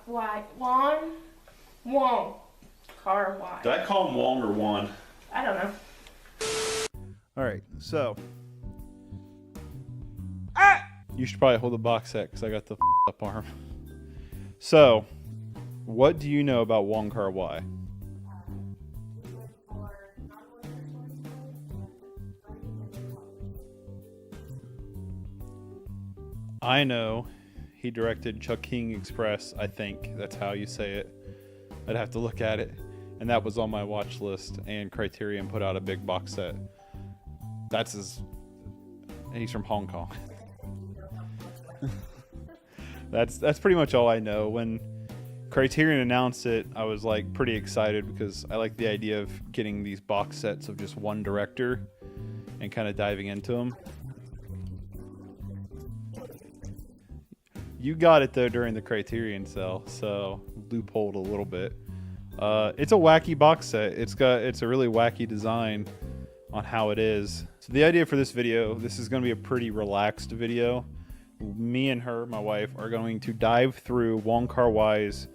Why? Wong. Car Y. Did I call him Wong or Juan? I don't know. Alright, so. You should probably hold the box set because I got the up arm. So, what do you know about Wong Kar Wai? I know he directed Chungking Express, I think. That's how you say it. I'd have to look at it. And that was on my watch list, and Criterion put out a big box set. That's his... He's from Hong Kong. That's pretty much all I know. When Criterion announced it, I was like pretty excited because I like the idea of getting these box sets of just one director and kind of diving into them. You got it though during the Criterion sale, so loopholed a little bit. It's a wacky box set. It's a really wacky design on how it is. So the idea for this video, this is going to be a pretty relaxed video. Me and her, my wife, are going to dive through Wong Kar Wai's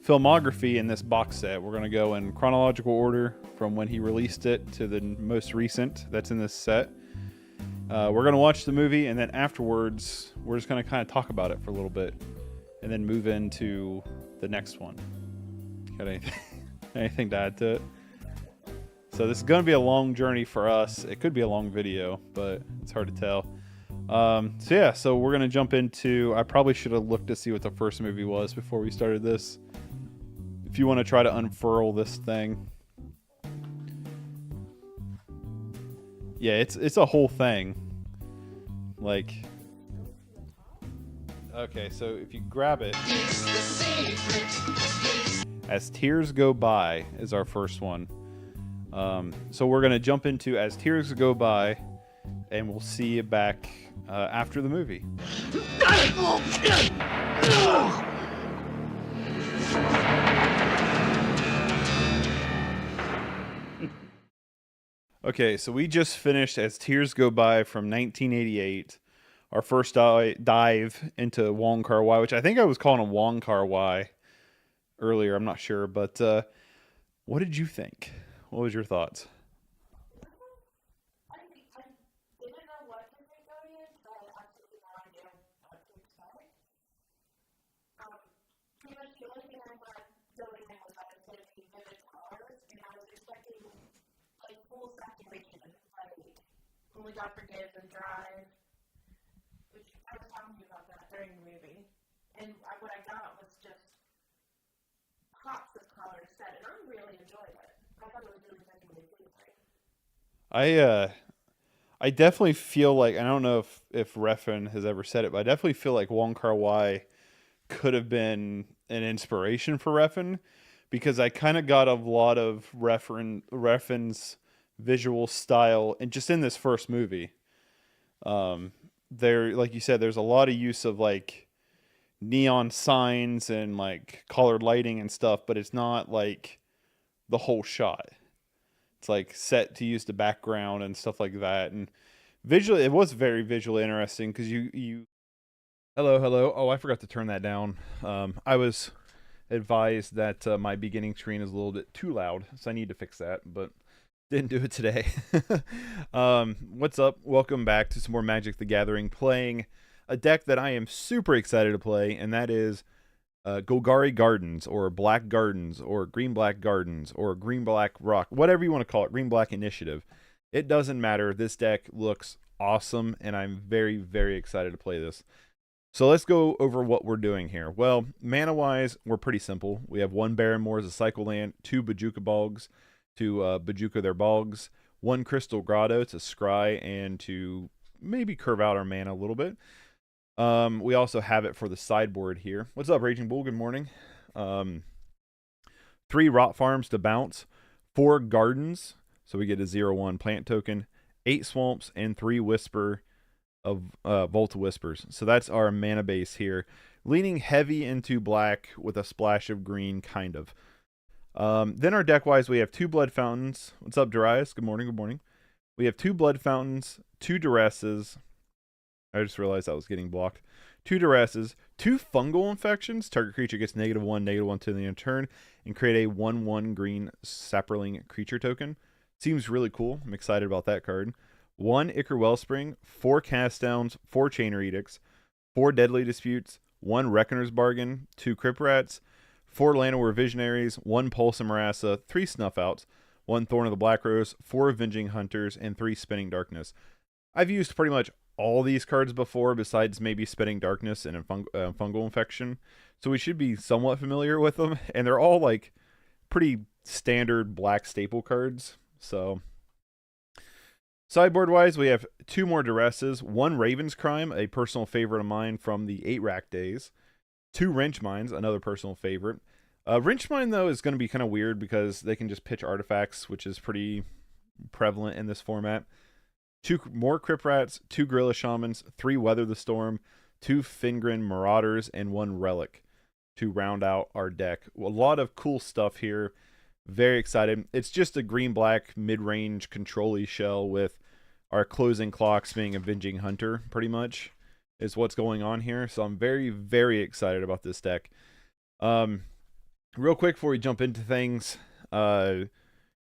filmography in this box set. We're going to go in chronological order from when he released it to the most recent that's in this set. We're going to watch the movie, and then afterwards, we're just going to kind of talk about it for a little bit, and then move into the next one. Got anything to add to it? So this is going to be a long journey for us. It could be a long video, but it's hard to tell. So we're going to jump into... I probably should have looked to see what the first movie was before we started this. If you want to try to unfurl this thing. Yeah, it's a whole thing. Like... Okay, so if you grab it... As Tears Go By is our first one. So we're going to jump into As Tears Go By, and we'll see you back after the movie. Okay, so we just finished As Tears Go By from 1988. Our first dive into Wong Kar Wai, which I think I was calling him Wong Kar Wai earlier. I'm not sure, but what did you think? What was your thoughts? I didn't know what to think of it, but I absolutely no idea what to expect. Pretty much the only thing I thought going in was that it was going to be vivid colors, and I was expecting like full saturation, like when we got Forgive and Drive, which I was talking to you about that during the movie, and what I got was just pops of color set, and I really enjoyed it. I thought it was really visually pleasing. I definitely feel like, I don't know if Refn has ever said it, but I definitely feel like Wong Kar Wai could have been an inspiration for Refn, because I kind of got a lot of Refn's visual style, and just in this first movie. There, like you said, there's a lot of use of like neon signs and like colored lighting and stuff, but it's not like the whole shot. It's like set to use the background and stuff like that. And visually, it was very visually interesting because you hello. Oh, I forgot to turn that down. I was advised that my beginning screen is a little bit too loud, so I need to fix that, but didn't do it today. What's up? Welcome back to some more Magic the Gathering, playing a deck that I am super excited to play, and that is Golgari Gardens, or Black Gardens, or Green-Black Gardens, or Green-Black Rock, whatever you want to call it, Green-Black Initiative. It doesn't matter. This deck looks awesome, and I'm very, very excited to play this. So let's go over what we're doing here. Well, mana-wise, we're pretty simple. We have 1 Barren Moor as a cycle land, 2 Bojuka Bogs to Bojuka their Bogs, 1 Crystal Grotto to scry and to maybe curve out our mana a little bit. We also have it for the sideboard here. What's up, Raging Bull? Good morning. 3 Rot Farms to bounce, 4 Gardens, so we get a 0/1 plant token, 8 Swamps, and 3 Whisper of Volta Whispers. So that's our mana base here, leaning heavy into black with a splash of green, kind of. Then our deck-wise, we have 2 Blood Fountains. What's up, Darius? Good morning, good morning. We have 2 Blood Fountains, 2 Duresses. I just realized I was getting blocked. 2 duresses, 2 fungal infections. Target creature gets -1, -1 to the end of turn, and create a 1/1 green Saproling creature token. Seems really cool. I'm excited about that card. 1 Ichor Wellspring, 4 Cast Downs, 4 Chainer Edicts, 4 Deadly Disputes, 1 Reckoner's Bargain, 2 Crypt Rats, 4 Llanowar Visionaries, 1 Pulse and Marassa, 3 Snuff Outs, 1 Thorn of the Black Rose, 4 Avenging Hunters, and 3 Spinning Darkness. I've used pretty much all these cards before, besides maybe Spinning Darkness and a Fungal Infection, so we should be somewhat familiar with them, and they're all like pretty standard black staple cards. So sideboard wise, we have 2 more Duresses, 1 Raven's Crime, a personal favorite of mine from the 8 rack days, 2 Wrench Mines, another personal favorite. Wrench Mine, though, is going to be kind of weird because they can just pitch artifacts, which is pretty prevalent in this format. 2 more Crypt Rats, 2 Gorilla Shamans, 3 Weather the Storm, 2 Fingrin Marauders, and 1 Relic to round out our deck. A lot of cool stuff here. Very excited. It's just a green-black mid-range control-y shell with our closing clocks being Avenging Hunter, pretty much, is what's going on here. So I'm very, very excited about this deck. Real quick before we jump into things, if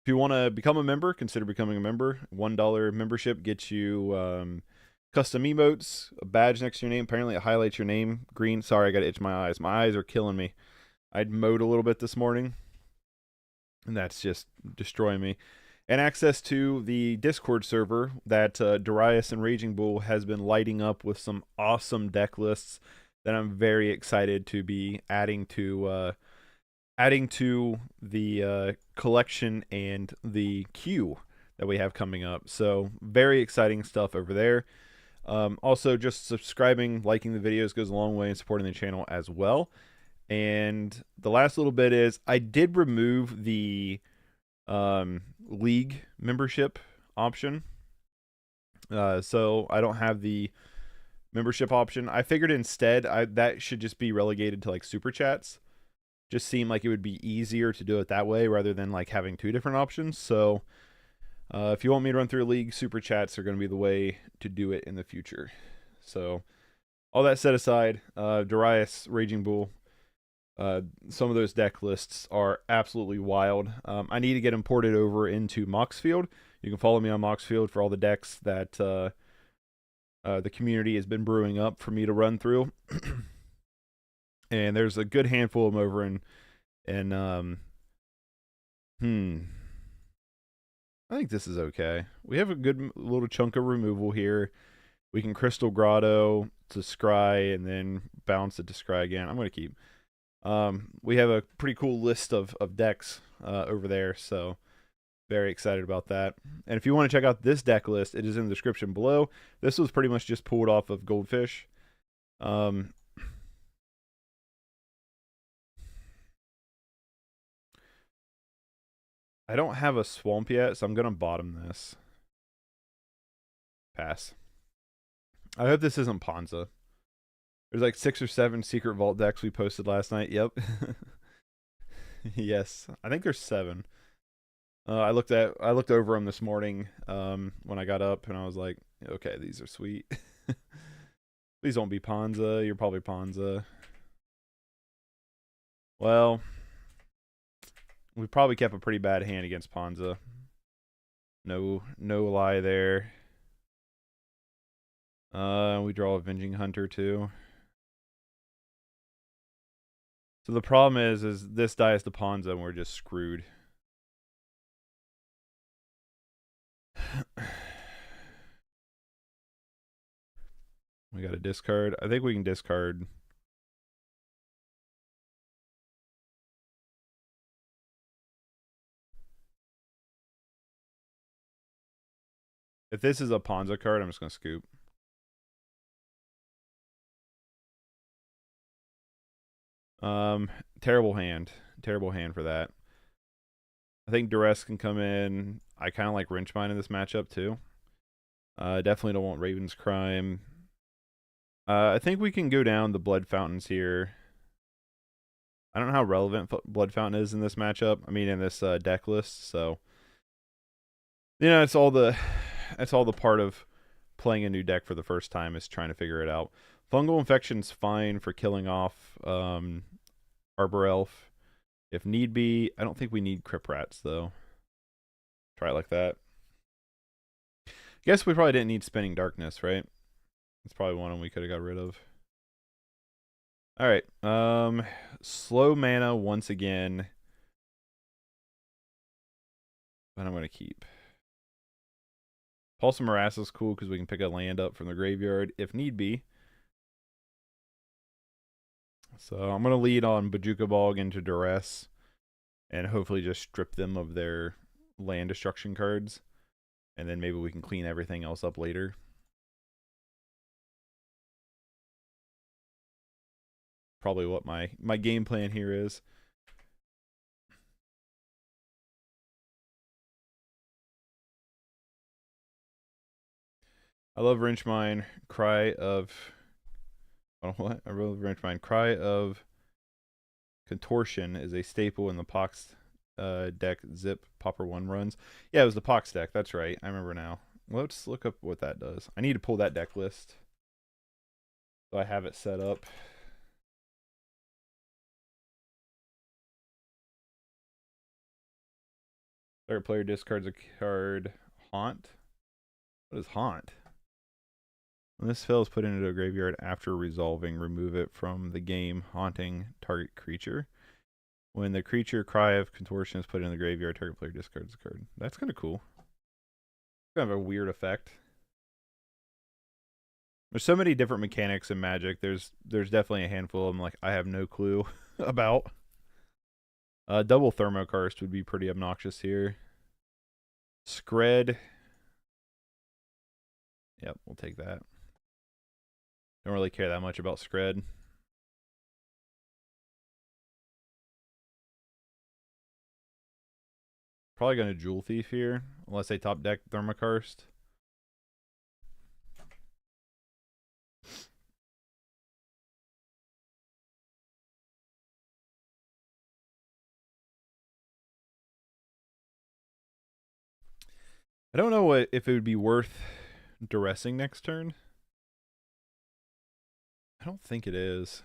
you want to become a member, consider becoming a member. $1 membership gets you custom emotes, a badge next to your name. Apparently it highlights your name green. Sorry, I got to itch my eyes. My eyes are killing me. I'd mowed a little bit this morning, and that's just destroying me. And access to the Discord server that Darius and Raging Bull has been lighting up with some awesome deck lists that I'm very excited to be adding to the collection and the queue that we have coming up. So very exciting stuff over there. Also, just subscribing, liking the videos goes a long way in supporting the channel as well. And the last little bit is I did remove the league membership option. So I don't have the membership option. I figured instead that should just be relegated to like super chats. Just seemed like it would be easier to do it that way rather than like having 2 different options. So if you want me to run through a league, super chats are going to be the way to do it in the future. So all that set aside, Darius, Raging Bull, some of those deck lists are absolutely wild. I need to get them ported over into Moxfield. You can follow me on Moxfield for all the decks that the community has been brewing up for me to run through. And there's a good handful of them over I think this is okay. We have a good little chunk of removal here. We can Crystal Grotto to scry and then bounce it to scry again. I'm going to keep. We have a pretty cool list of decks over there, so very excited about that. And if you want to check out this deck list, it is in the description below. This was pretty much just pulled off of Goldfish. I don't have a swamp yet, so I'm going to bottom this. Pass. I hope this isn't Ponza. There's like 6 or 7 secret vault decks we posted last night. Yep. Yes. I think there's 7. I looked over them this morning when I got up, and I was like, okay, these are sweet. Please don't be Ponza. You're probably Ponza. Well, we probably kept a pretty bad hand against Ponza. No lie there. We draw Avenging Hunter too. So the problem is this dies to Ponza and we're just screwed. We got a discard. I think we can discard. If this is a Ponza card, I'm just going to scoop. Terrible hand. Terrible hand for that. I think Duress can come in. I kind of like Wrench Mine in this matchup too. Definitely don't want Raven's Crime. I think we can go down the Blood Fountains here. I don't know how relevant Blood Fountain is in this matchup. I mean, in this deck list. So, you know, it's all the part of playing a new deck for the first time is trying to figure it out. Fungal infection's fine for killing off Arbor Elf. If need be, I don't think we need Crypt Rats, though. Try it like that. Guess we probably didn't need Spinning Darkness, right? That's probably one we could have got rid of. Alright. Slow mana once again. But I'm going to keep. Pulse of Morass is cool because we can pick a land up from the graveyard if need be. So I'm going to lead on Bojuka Bog into Duress. And hopefully just strip them of their land destruction cards. And then maybe we can clean everything else up later. Probably what my game plan here is. I love Wrenchmine. Cry of... Oh, what? I love Wrenchmine. Cry of Contortion is a staple in the Pox deck Zip Pauper 1 runs. Yeah, it was the Pox deck. That's right. I remember now. Let's look up what that does. I need to pull that deck list. So I have it set up. Third player discards a card. Haunt? What is Haunt? When this spell is put into a graveyard after resolving, remove it from the game, haunting target creature. When the creature Cry of Contortion is put in the graveyard, target player discards the card. That's kind of cool. Kind of a weird effect. There's so many different mechanics in Magic. There's definitely a handful of them like I have no clue about. Double Thermokarst would be pretty obnoxious here. Skred. Yep, we'll take that. Don't really care that much about Skred. Probably going to Jewel Thief here, unless they top deck Thermokarst. I don't know if it would be worth duressing next turn. I don't think it is.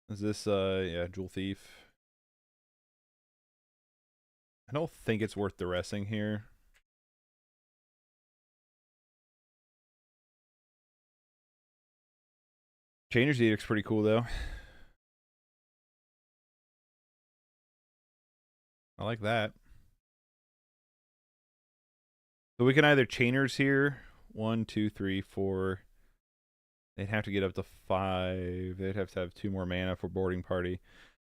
Is this, yeah, Jewel Thief. I don't think it's worth duressing here. Chainer's Edict's pretty cool, though. I like that. So we can either Chainers here. 1, 2, 3, 4. They'd have to get up to 5. They'd have to have 2 more mana for boarding party.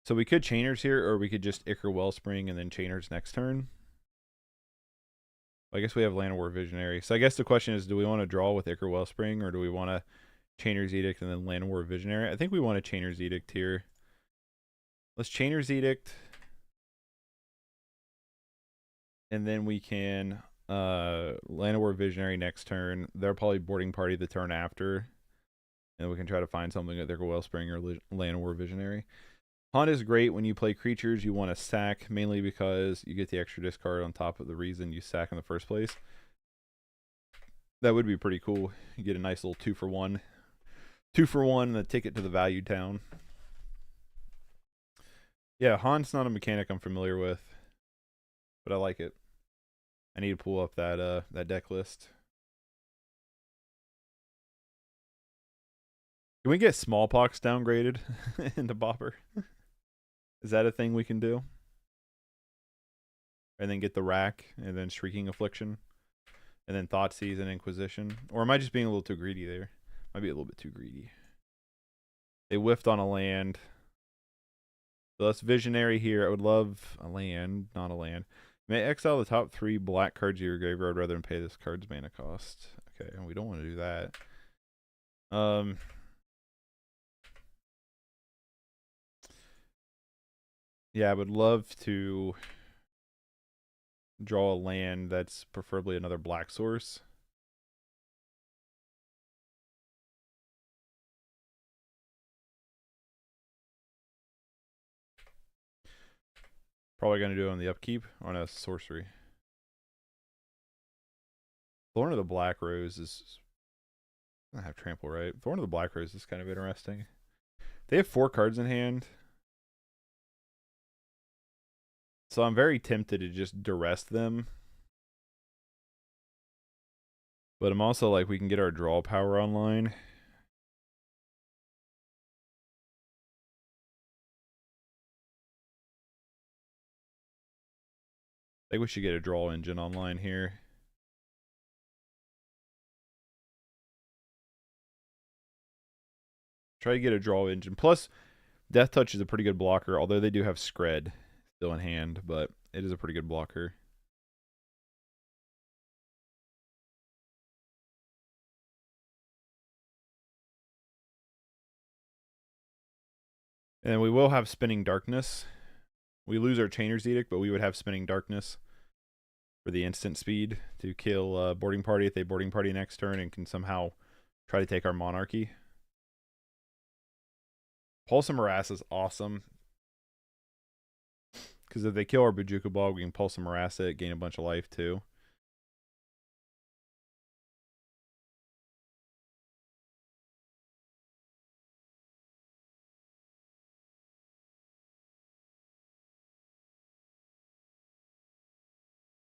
So we could Chainers here, or we could just Ichor Wellspring and then Chainers next turn. I guess we have Llanowar Visionary. So I guess the question is, do we want to draw with Ichor Wellspring, or do we want to Chainer's Edict and then Llanowar Visionary? I think we want a Chainer's Edict here. Let's Chainer's Edict. And then we can Llanowar Visionary next turn. They're probably boarding party the turn after. And we can try to find something at Ichor Wellspring or Llanowar Visionary. Haunt is great when you play creatures you want to sack, mainly because you get the extra discard on top of the reason you sack in the first place. That would be pretty cool. You get a nice little 2-for-1. 2-for-1 and a ticket to the value town. Yeah, Haunt's not a mechanic I'm familiar with, but I like it. I need to pull up that deck list. Can we get Smallpox downgraded into Pauper? Is that a thing we can do? And then get the Rack, and then Shrieking Affliction, and then Thoughtseize and Inquisition? Or am I just being a little too greedy there? Might be a little bit too greedy. They whiffed on a land. So that's Visionary here. I would love a land, not a land. May exile the top 3 black cards of your graveyard rather than pay this card's mana cost. Okay, and we don't want to do that. Yeah, I would love to draw a land that's preferably another black source. Probably going to do it on the upkeep. Oh no, it's sorcery. Thorn of the Black Rose is I have trample right. Thorn of the Black Rose is kind of interesting. They have 4 cards in hand. So I'm very tempted to just duress them. But I'm also like, we can get our draw power online. I think we should get a draw engine online here. Try to get a draw engine. Plus, Death Touch is a pretty good blocker, although they do have Scred still in hand, but it is a pretty good blocker. And we will have Spinning Darkness. We lose our Chainer's Edict, but we would have Spinning Darkness for the instant speed to kill Boarding Party if they Boarding Party next turn and can somehow try to take our Monarchy. Pulse and Morass is awesome. Because if they kill our Bojuka Bog, we can Pulse and Morass it, gain a bunch of life too.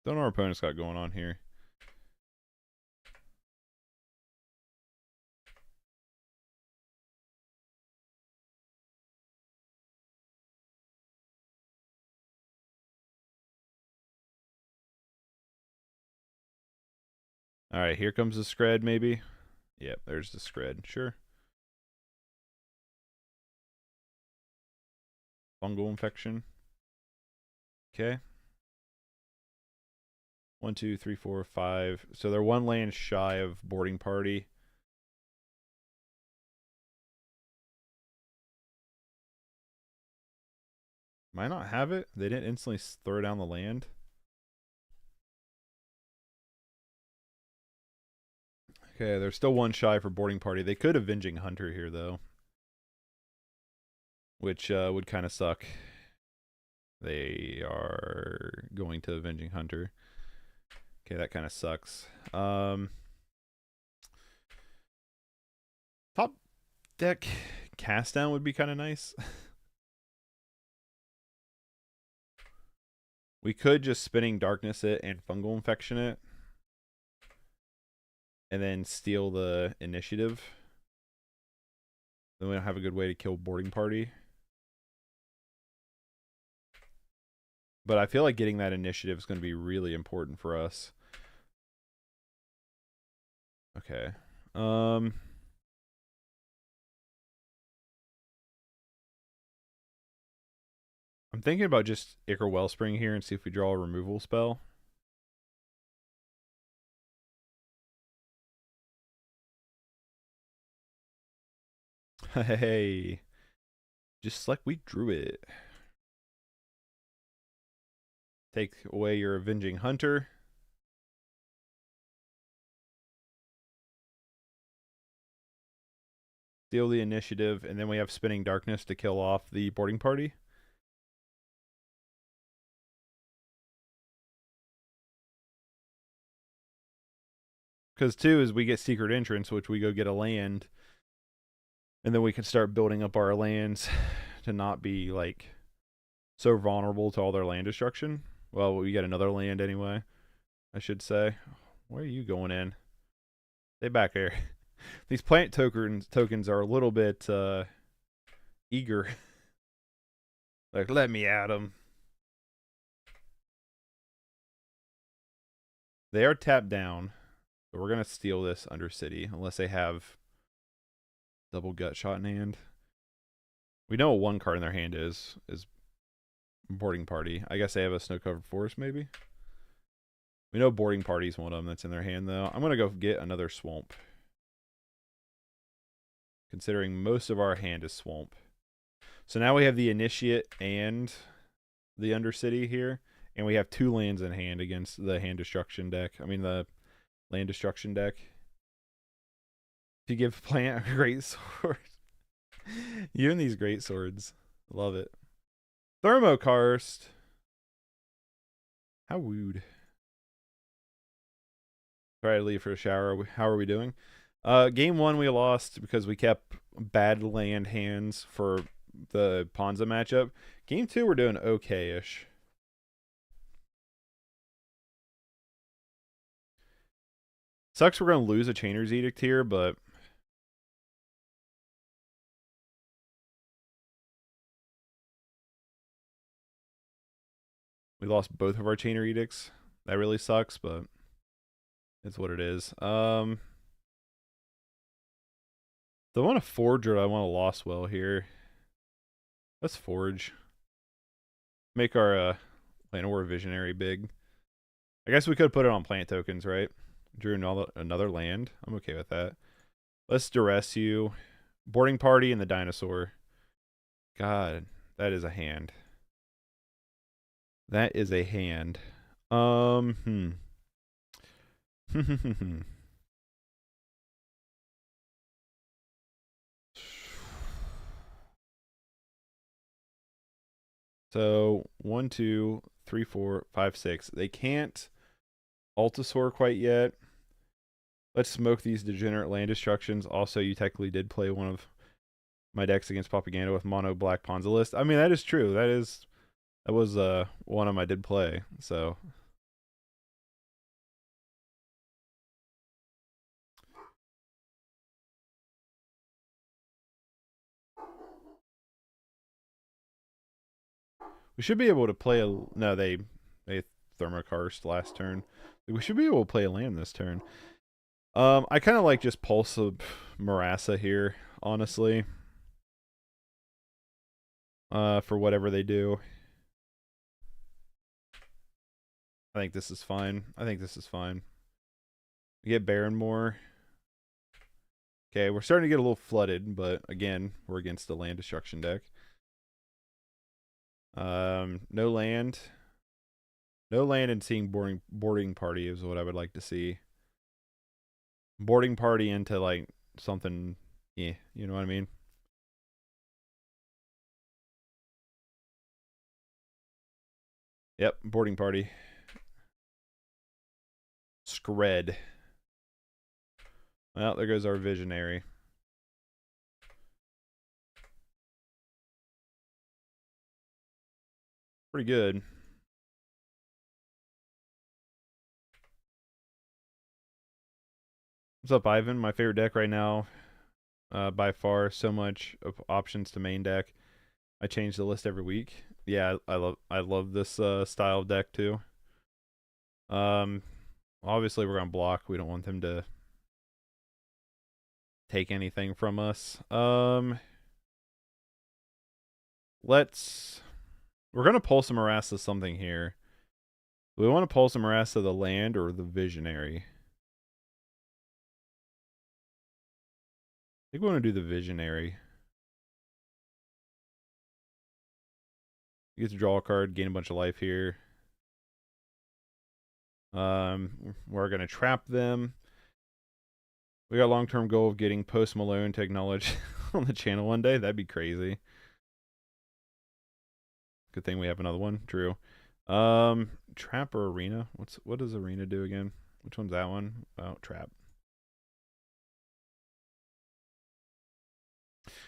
Don't know what our opponent's got going on here. Alright, here comes the Scred, maybe. Yep, there's the Scred. Sure. Fungal Infection. Okay. 1, 2, 3, 4, 5. So they're 1 land shy of Boarding Party. Might not have it. They didn't instantly throw down the land. Okay, they're still 1 shy for Boarding Party. They could Avenging Hunter here, though. Which would kind of suck. They are going to Avenging Hunter. Okay, that kind of sucks. Top deck cast down would be kind of nice. We could just Spinning Darkness it and Fungal Infection it. And then steal the initiative. Then we don't have a good way to kill Boarding Party. But I feel like getting that initiative is going to be really important for us. Okay. I'm thinking about just Ichor Wellspring here and see if we draw a removal spell. Hey. Just like we drew it. Take away your Avenging Hunter. Steal the initiative, and then we have Spinning Darkness to kill off the Boarding Party. Because 2 is we get Secret Entrance, which we go get a land. And then we can start building up our lands to not be, like, so vulnerable to all their land destruction. Well, we get another land anyway, I should say. Where are you going in? Stay back there. These plant tokens are a little bit eager. Like, let me at them. They are tapped down. But we're going to steal this Undercity unless they have double Gut Shot in hand. We know what 1 card in their hand is Boarding Party. I guess they have a Snow-Covered Forest, maybe? We know Boarding Party's one of them that's in their hand, though. I'm going to go get another Swamp. Considering most of our hand is Swamp. So now we have the Initiate and the Undercity here. And we have 2 lands in hand against the Hand Destruction deck. I mean, the Land Destruction deck. If you give Plant a Great Sword. You and these Great Swords. Love it. Thermokarst. How rude. Try to leave for a shower. How are we doing? Game one we lost because we kept bad land hands for the Ponza matchup. Game two we're doing okay-ish. Sucks we're gonna lose a Chainer's Edict here, but we lost both of our Chainer Edicts. That really sucks, but it's what it is. Do I want to forge or do I want to lost well here? Let's forge. Make our Land War Visionary big. I guess we could put it on plant tokens, right? Drew another land. I'm okay with that. Let's duress you. Boarding party and the dinosaur. God, that is a hand. That is a hand. So 1, 2, 3, 4, 5, 6. They can't Altasaur quite yet. Let's smoke these degenerate land destructions. Also, you technically did play one of my decks against Propaganda with mono black Ponza list. I mean, that is true. That was one of them I did play. So we should be able to play a no. They Thermokarst last turn. We should be able to play a land this turn. I kind of like just Pulse of Marassa here, honestly. For whatever they do. I think this is fine. We get Barrenmore. Okay, we're starting to get a little flooded, but again, we're against the land destruction deck. No land. No land and seeing boarding party is what I would like to see. Boarding party into like something, yeah, you know what I mean? Yep, boarding party. Scred. Well, there goes our visionary. Pretty good. What's up, Ivan? My favorite deck right now, by far. So much of options to main deck. I change the list every week. Yeah, I love this style of deck too. Obviously we're gonna block. We don't want them to take anything from us. We're gonna Pulse and Marassa something here. Do we want to Pulse and Marassa the land or the visionary? I think we want to do the visionary. You get to draw a card, gain a bunch of life here. We're gonna trap them. We got a long-term goal of getting Post Malone to acknowledge on the channel one day. That'd be crazy. Good thing we have another one. True. Trap or arena? What does arena do again? Which one's that one? Oh, trap.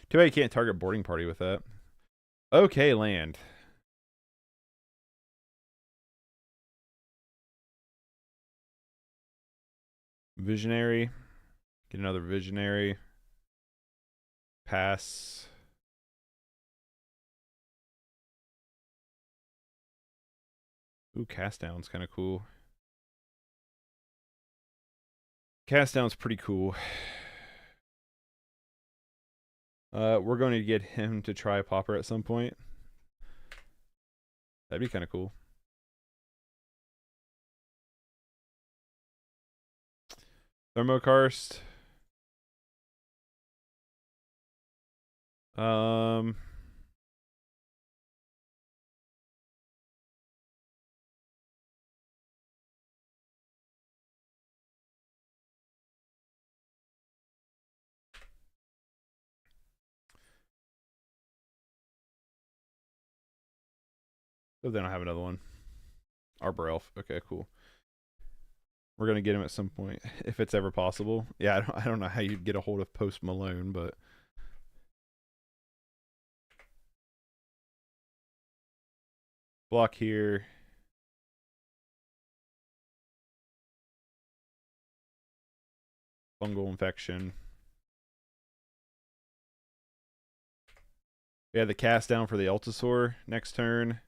Too bad you can't target boarding party with that. Okay, land. Visionary. Get another visionary. Pass. Ooh, cast down's kind of cool. Cast down's pretty cool. We're going to get him to try Pauper at some point. That'd be kind of cool. Thermokarst. Oh, they don't have another one. Arbor Elf. Okay, cool. We're gonna get him at some point if it's ever possible. Yeah, I don't know how you'd get a hold of Post Malone, but block here. Fungal infection. We have the cast down for the Altasaur next turn.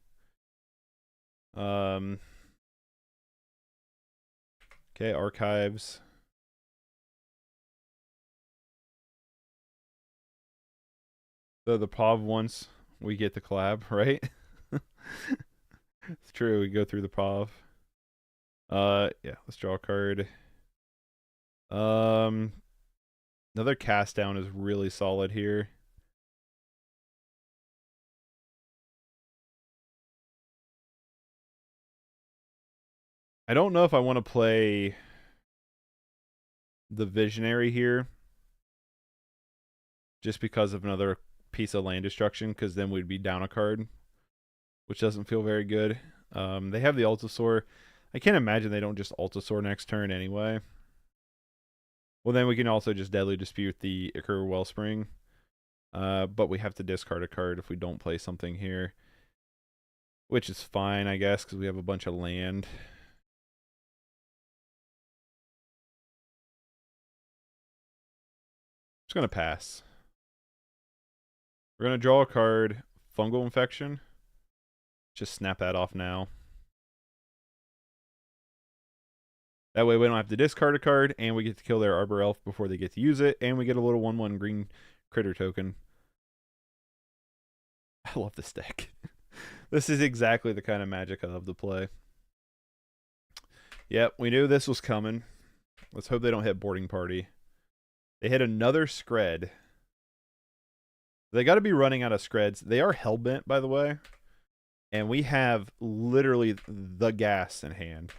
Okay, archives. So the POV once we get the collab, right? It's true, we go through the POV. Yeah, let's draw a card. Another cast down is really solid here. I don't know if I want to play the Visionary here just because of another piece of land destruction, because then we'd be down a card, which doesn't feel very good. They have the Altasaur. I can't imagine they don't just Altasaur next turn anyway. Well, then we can also just Deadly Dispute the Ichor Wellspring. But we have to discard a card if we don't play something here, which is fine, I guess, because we have a bunch of land. Just going to pass. We're going to draw a card, Fungal Infection. Just snap that off now. That way we don't have to discard a card, and we get to kill their Arbor Elf before they get to use it, and we get a little 1/1 green critter token. I love this deck. This is exactly the kind of Magic I love to play. Yep, we knew this was coming. Let's hope they don't hit Boarding Party. They hit another Scred. They got to be running out of Screds. They are Hellbent, by the way. And we have literally the gas in hand.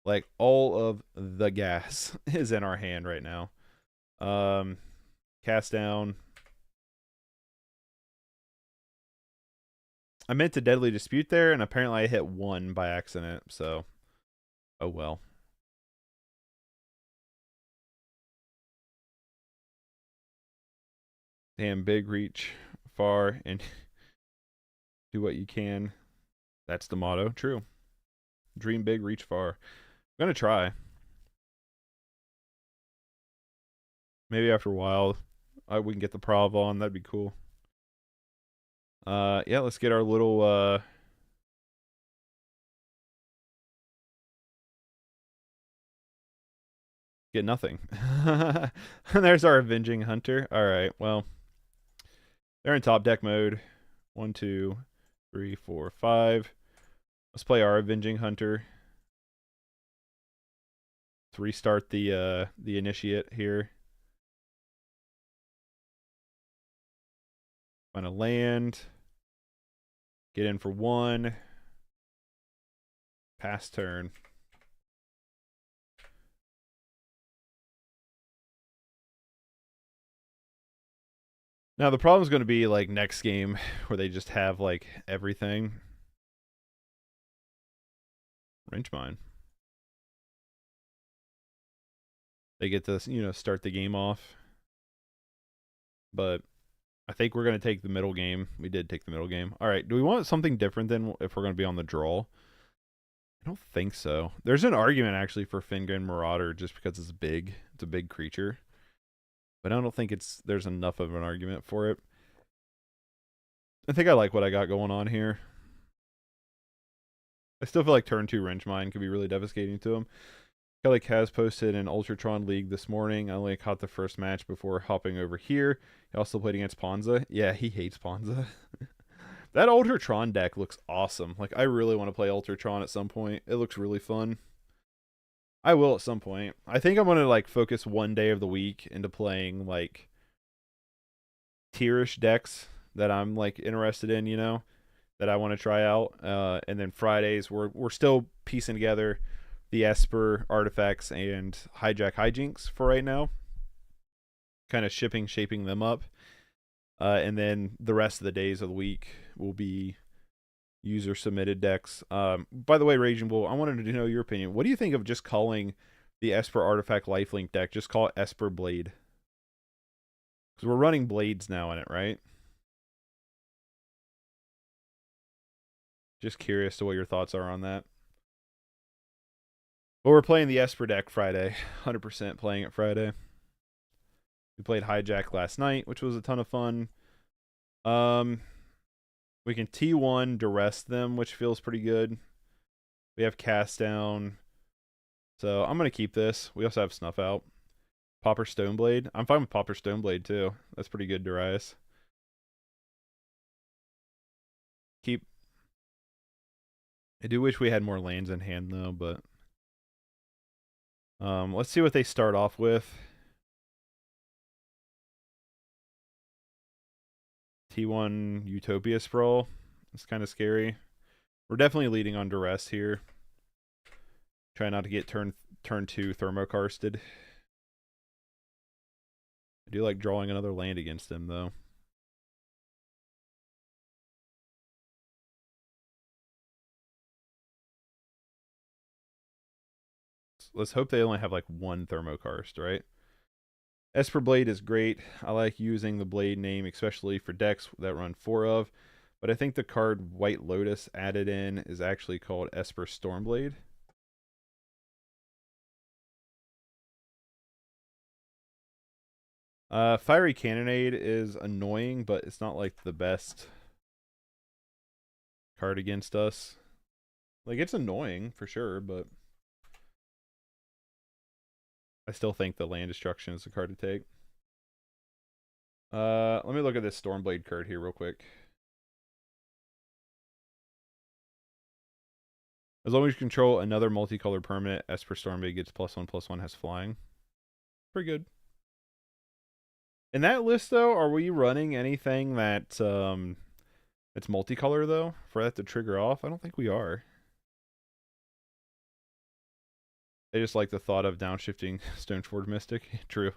Like, all of the gas is in our hand right now. Cast down. I meant to Deadly Dispute there, and apparently I hit 1 by accident, so oh well. Damn, big, reach far, and do what you can. That's the motto. True. Dream big, reach far. I'm going to try. Maybe after a while, we can get the Prov on. That'd be cool. Yeah, let's get our little... Get nothing. There's our Avenging Hunter. All right, well, they're in top deck mode. 1, 2, 3, 4, 5. Let's play our Avenging Hunter. Let's restart the Initiate here. Find a land. Get in for 1. Pass turn. Now the problem is going to be like next game where they just have like everything. Wrench Mine. They get to, you know, start the game off. But I think we're going to take the middle game. We did take the middle game. All right, do we want something different than if we're going to be on the draw? I don't think so. There's an argument actually for Fingren Marauder just because it's big. It's a big creature. But I don't think there's enough of an argument for it. I think I like what I got going on here. I still feel like turn 2 Wrench Mine could be really devastating to him. Kelly Kaz posted an Ultratron League this morning. I only caught the first match before hopping over here. He also played against Ponza. Yeah, he hates Ponza. That Ultratron deck looks awesome. Like, I really want to play Ultratron at some point. It looks really fun. I will at some point. I think I'm going to, like, focus one day of the week into playing, like, tierish decks that I'm, like, interested in, you know, that I want to try out. And then Fridays, we're still piecing together the Esper artifacts and Hijack Hijinks for right now. Kind of shaping them up. And then the rest of the days of the week will be, user submitted decks. By the way, Raging Bull, I wanted to know your opinion. What do you think of just calling the Esper Artifact Lifelink deck? Just call it Esper Blade. Because we're running blades now in it, right? Just curious to what your thoughts are on that. Well, we're playing the Esper deck Friday. 100% playing it Friday. We played Hijack last night, which was a ton of fun. We can T1 duress them, which feels pretty good. We have Cast Down. So I'm going to keep this. We also have Snuff Out. Pauper Stoneblade. I'm fine with Pauper Stoneblade too. That's pretty good, Darius. Keep. I do wish we had more lands in hand though, but let's see what they start off with. T1 Utopia Sprawl. It's kind of scary. We're definitely leading on duress here. Try not to get turn 2 Thermokarsted. I do like drawing another land against him though. Let's hope they only have like one Thermokarst, right? Esper Blade is great. I like using the Blade name, especially for decks that run 4 of. But I think the card White Lotus added in is actually called Esper Stormblade. Fiery Cannonade is annoying, but it's not like the best card against us. Like, it's annoying for sure, but I still think the land destruction is the card to take. Let me look at this Stormblade card here real quick. As long as you control another multicolored permanent, Esper Stormblade gets +1/+1, has flying. Pretty good. In that list, though, are we running anything that that's multicolor though for that to trigger off? I don't think we are. They just like the thought of downshifting Stoneforge Mystic. True.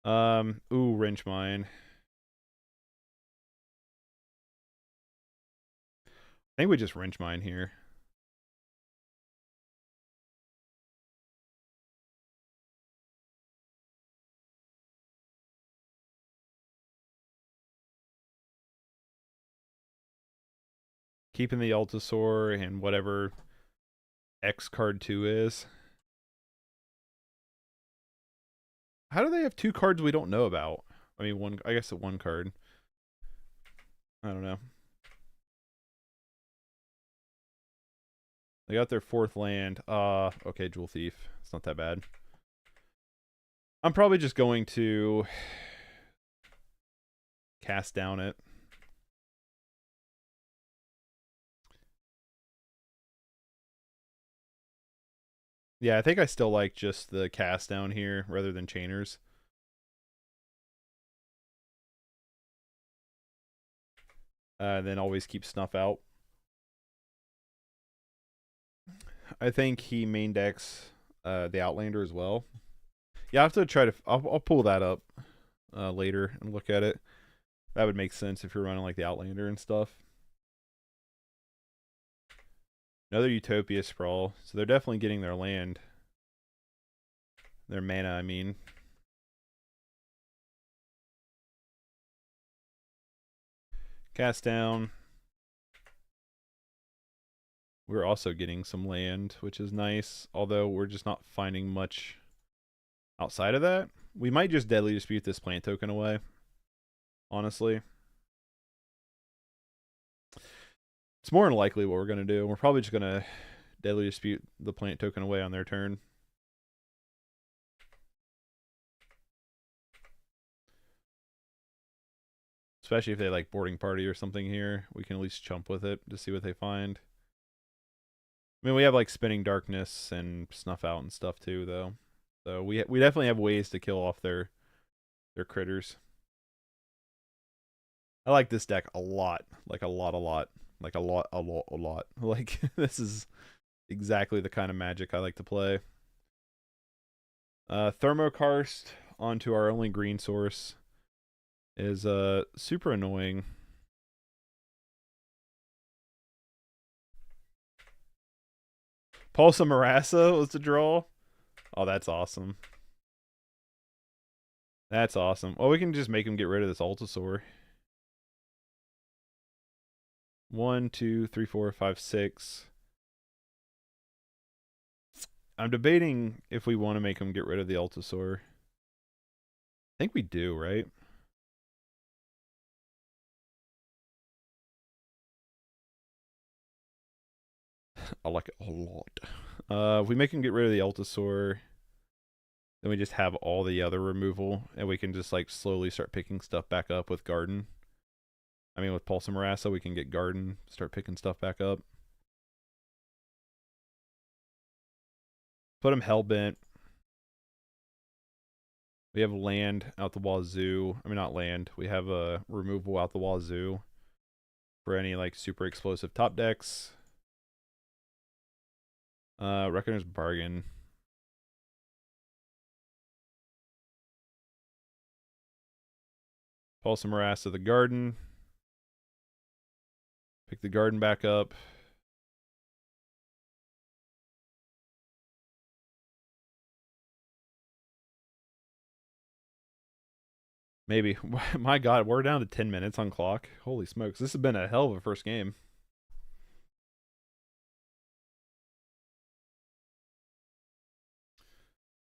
Ooh, Wrench Mine. I think we just Wrench Mine here. Keeping the Altasaur and whatever X card 2 is. How do they have 2 cards we don't know about? I mean, one. I guess one card. I don't know. They got their 4th land. Okay, Jewel Thief. It's not that bad. I'm probably just going to cast down it. Yeah, I think I still like just the cast down here rather than chainers. Then always keep Snuff Out. I think he main decks the Outlander as well. Yeah, I have to try to. I'll pull that up later and look at it. That would make sense if you're running like the Outlander and stuff. Another Utopia Sprawl. So they're definitely getting their land. Their mana, I mean. Cast down. We're also getting some land, which is nice. Although we're just not finding much outside of that. We might just Deadly Dispute this plant token away. Honestly. It's more than likely what we're going to do. We're probably just going to Deadly Dispute the plant token away on their turn. Especially if they like Boarding Party or something here. We can at least chump with it to see what they find. I mean, we have like Spinning Darkness and Snuff Out and stuff too, though. So we definitely have ways to kill off their critters. I like this deck a lot. Like a lot. Like a lot. Like, this is exactly the kind of Magic I like to play. Thermokarst onto our only green source is super annoying. Paulsa Marassa was the draw. Oh, that's awesome. That's awesome. Well, we can just make him get rid of this Altasaur. 1, 2, 3, 4, 5, 6. I'm debating if we want to make him get rid of the Altasaur. I think we do, right? I like it a lot. If we make him get rid of the Altasaur, then we just have all the other removal, and we can just like slowly start picking stuff back up with Garden. I mean, with Paulsa Marassa, we can get Garden, start picking stuff back up. Put him Hellbent. We have land out the wazoo. I mean, not land. We have a removal out the wazoo for any like super explosive top decks. Reckoner's Bargain. Paulsa Marassa the Garden. Pick the Garden back up. Maybe. My God, we're down to 10 minutes on clock. Holy smokes. This has been a hell of a first game.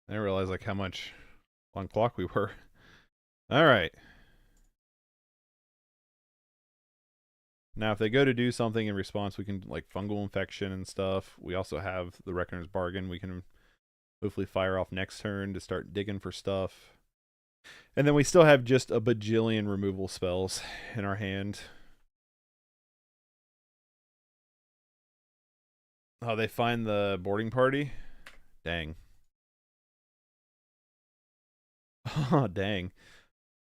I didn't realize like how much on clock we were. All right. Now, if they go to do something in response, we can like fungal infection and stuff. We also have the Reckoner's Bargain. We can hopefully fire off next turn to start digging for stuff. And then we still have just a bajillion removal spells in our hand. Oh, they find the boarding party? Dang. Oh, dang.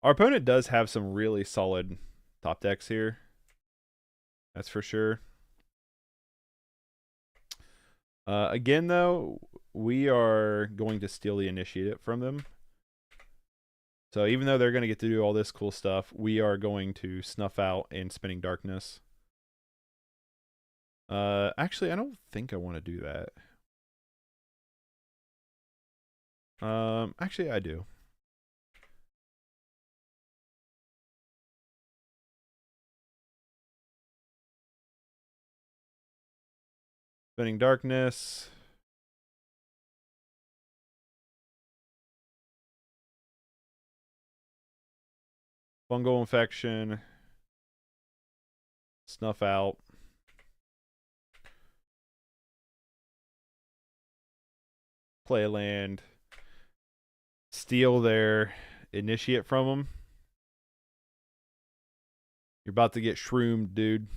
Our opponent does have some really solid top decks here. That's for sure. Again, though, we are going to steal the initiative from them. So even though they're going to get to do all this cool stuff, we are going to snuff out in Spinning Darkness. Actually, I don't think I want to do that. Actually, I do. Spinning Darkness. Fungal Infection. Snuff out. Play a land. Steal their initiate from them. You're about to get shroomed, dude.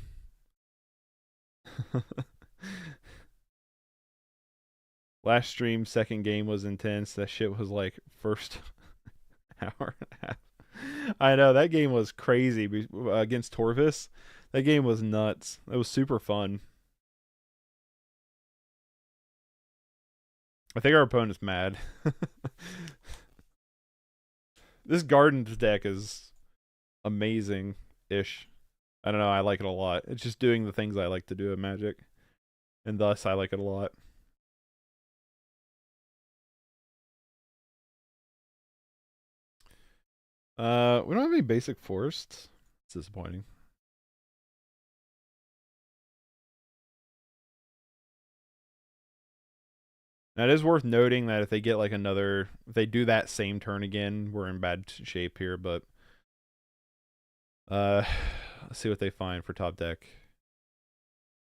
Last stream, second game was intense. That shit was like first hour and a half. I know, that game was crazy against Torvis. That game was nuts. It was super fun. I think our opponent's mad. This Gardens deck is amazing-ish. I don't know, I like it a lot. It's just doing the things I like to do in Magic. And thus, I like it a lot. We don't have any basic forests. It's disappointing. Now, it is worth noting that if they get like if they do that same turn again, we're in bad shape here, but let's see what they find for top deck.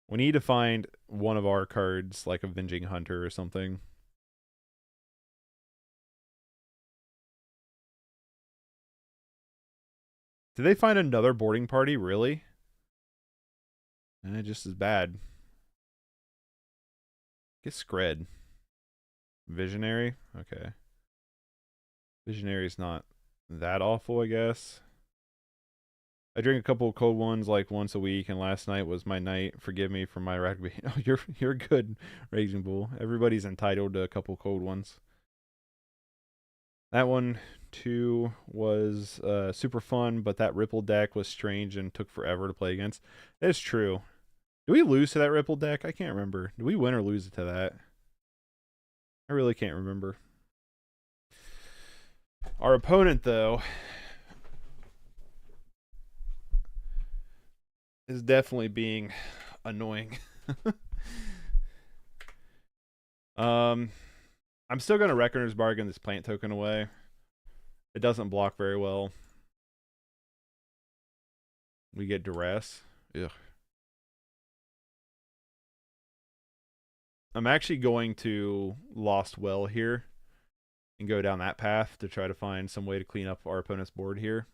We need to find one of our cards, like Avenging Hunter or something. Did they find another boarding party? Really? Just as bad. Get Scred. Visionary? Okay. Visionary's not that awful, I guess. I drink a couple of cold ones like once a week, and last night was my night. Forgive me for my rugby. Oh, you're good, Raging Bull. Everybody's entitled to a couple cold ones. That one too was super fun, but that Ripple deck was strange and took forever to play against. It's true. Did we lose to that Ripple deck? I can't remember. Did we win or lose to that? I really can't remember. Our opponent, though, is definitely being annoying. I'm still going to Reckoner's Bargain this plant token away. It doesn't block very well. We get Duress. Ugh. I'm actually going to Lost Well here and go down that path to try to find some way to clean up our opponent's board here.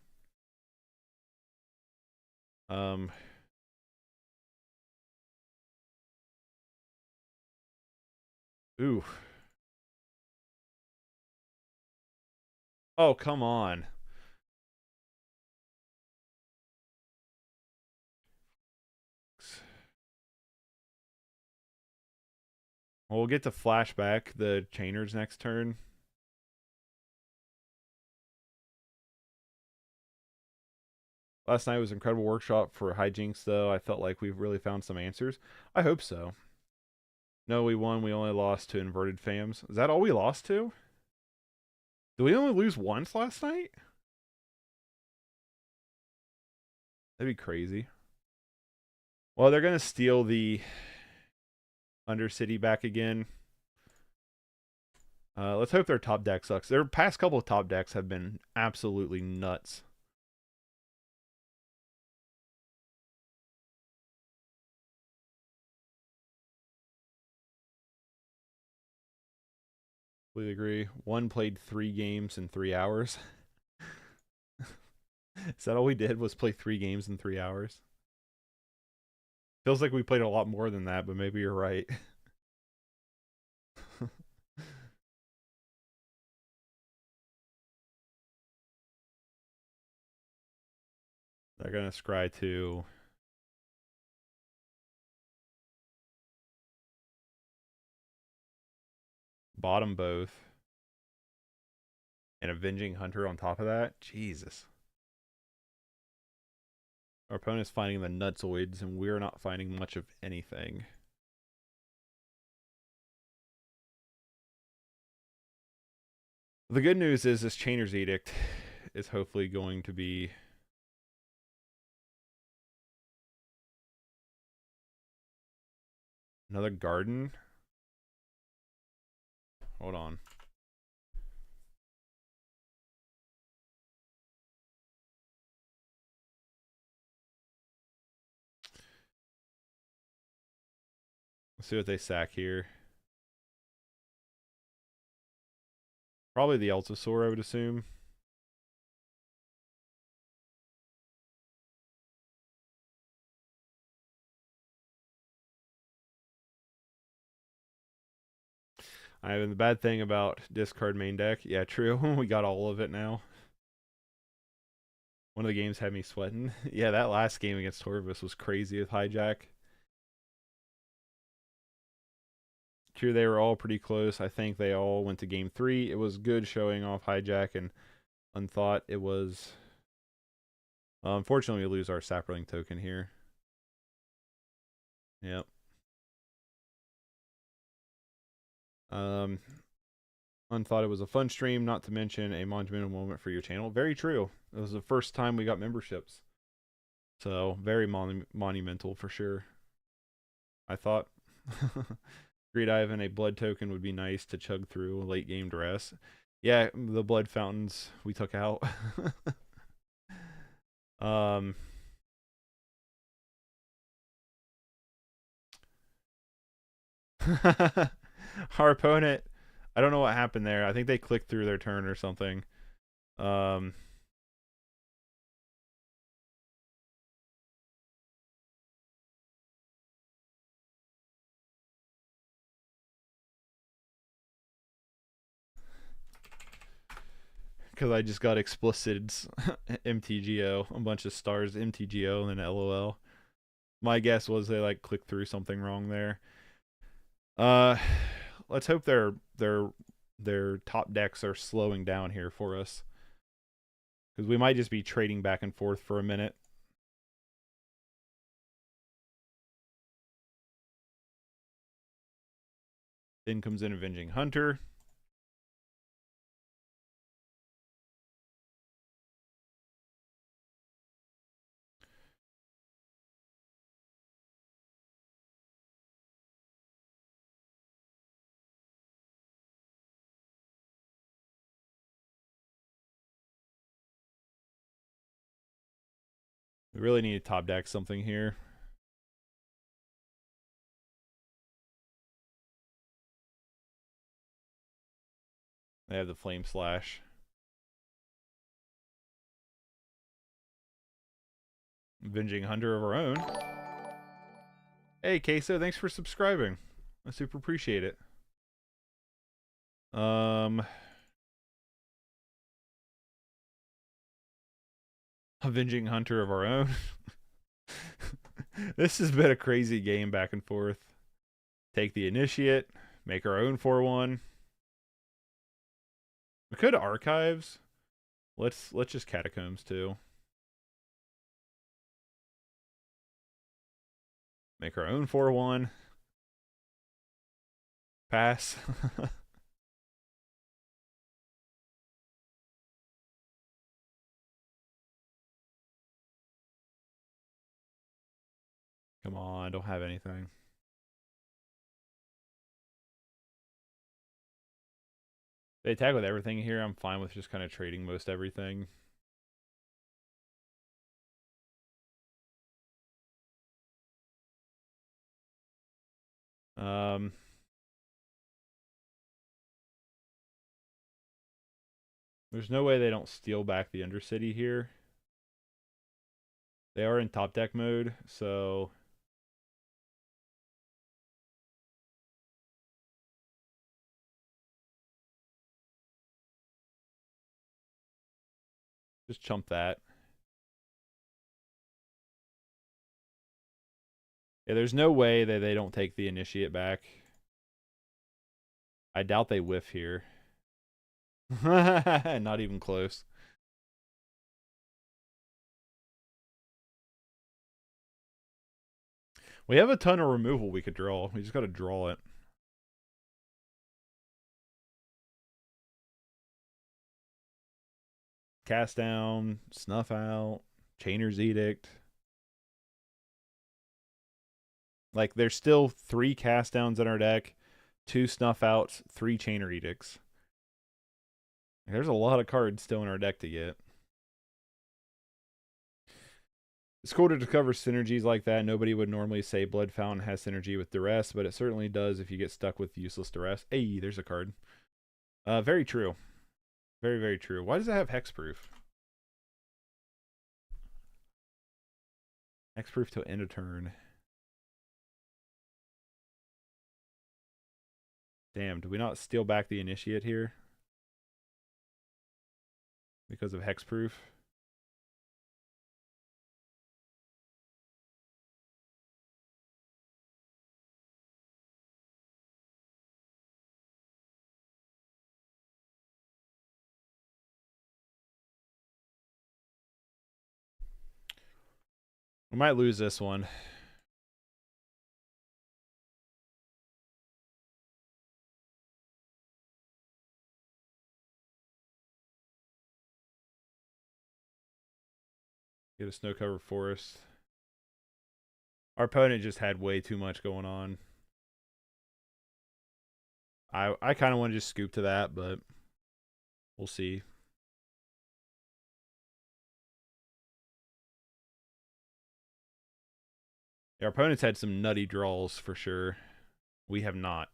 Ooh. Oh, come on. Well, we'll get to flashback the Chainers next turn. Last night was an incredible workshop for hijinks, though. I felt like we've really found some answers. I hope so. No, we won. We only lost to Inverted Fams. Is that all we lost to? Did we only lose once last night? That'd be crazy. Well, they're going to steal the Undercity back again. Let's hope their top deck sucks. Their past couple of top decks have been absolutely nuts. Completely agree. One played 3 games in 3 hours. Is that all we did was play 3 games in 3 hours? Feels like we played a lot more than that, but maybe you're right. They're going to scry to bottom both and Avenging Hunter on top of that. Jesus. Our opponent's finding the nutsoids, and we're not finding much of anything. The good news is this Chainer's Edict is hopefully going to be another garden. Hold on. Let's see what they sack here. Probably the Altosaur, I would assume. The bad thing about discard main deck, yeah, true. We got all of it now. One of the games had me sweating. Yeah, that last game against Torvis was crazy with hijack. True, they were all pretty close. I think they all went to game 3. It was good showing off hijack and unthought. It was. Unfortunately, we lose our Sapling token here. Yep. Unthought it was a fun stream, not to mention a monumental moment for your channel. Very true. It was the first time we got memberships. So, very monumental for sure. I thought. Greed Ivan, a blood token would be nice to chug through a late game dress. Yeah, the blood fountains we took out. Our opponent, I don't know what happened there. I think they clicked through their turn or something. Because I just got explicit MTGO, a bunch of stars MTGO, and then LOL. My guess was they like clicked through something wrong there. Let's hope their their top decks are slowing down here for us. Because we might just be trading back and forth for a minute. Then comes in Avenging Hunter. We really need to top deck something here. They have the Flame Slash. Avenging Hunter of our own. Hey, Queso, thanks for subscribing. I super appreciate it. Avenging Hunter of our own. This has been a crazy game back and forth. Take the Initiate. Make our own 4-1. We could Archives. Let's just Catacombs too. Make our own 4-1. Pass. Come on, don't have anything. They attack with everything here. I'm fine with just kind of trading most everything. There's no way they don't steal back the Undercity here. They are in top deck mode, so just chump that. Yeah, there's no way that they don't take the Initiate back. I doubt they whiff here. Not even close. We have a ton of removal we could draw. We just got to draw it. Cast down, snuff out, Chainer's Edict. Like, there's still 3 cast downs in our deck, 2 snuff outs, 3 Chainer Edicts. There's a lot of cards still in our deck to get. It's cool to discover synergies like that. Nobody would normally say Blood Fountain has synergy with Duress, but it certainly does if you get stuck with useless Duress. Hey, there's a card. Very true. Very, very true. Why does it have Hexproof? Hexproof till end of turn. Damn, do we not steal back the Initiate here? Because of Hexproof? We might lose this one. Get a snow-covered forest. Our opponent just had way too much going on. I kind of want to just scoop to that, but we'll see. Our opponents had some nutty draws for sure. We have not.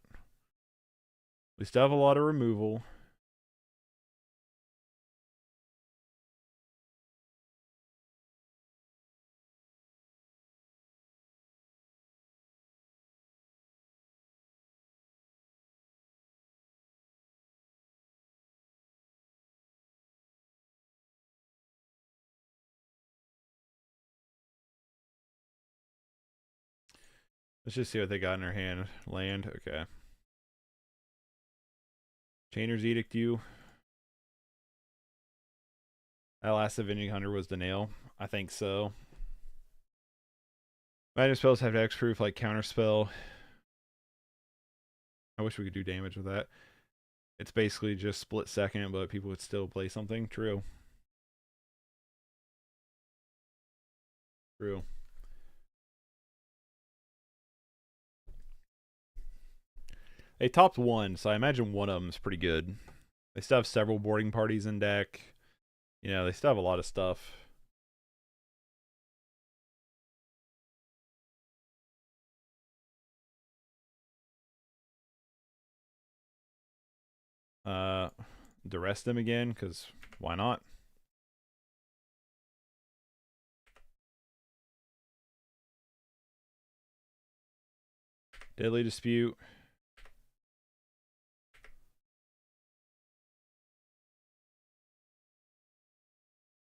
We still have a lot of removal. Let's just see what they got in their hand. Land, okay. Chainer's Edict you. That last Avenging Hunter was the nail. I think so. Magic spells have X-proof like Counterspell. I wish we could do damage with that. It's basically just split second, but people would still play something. True. True. They topped one, so I imagine one of them is pretty good. They still have several boarding parties in deck. You know, they still have a lot of stuff. Duress them again, because why not? Deadly Dispute.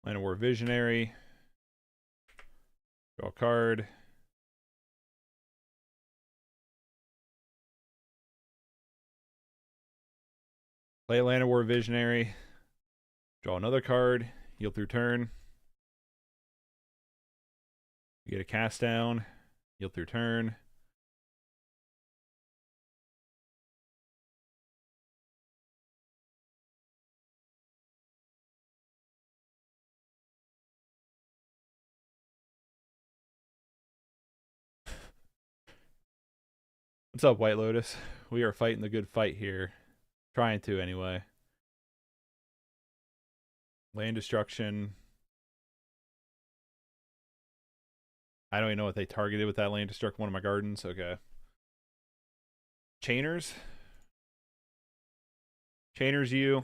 Land of War Visionary. Draw a card. Play Land of War Visionary. Draw another card. Heal through turn. You get a cast down. Heal through turn. What's up, White Lotus? We are fighting the good fight here. Trying to, anyway. Land destruction. I don't even know what they targeted with that land destruct one of my gardens. Okay. Chainers. Chainers you.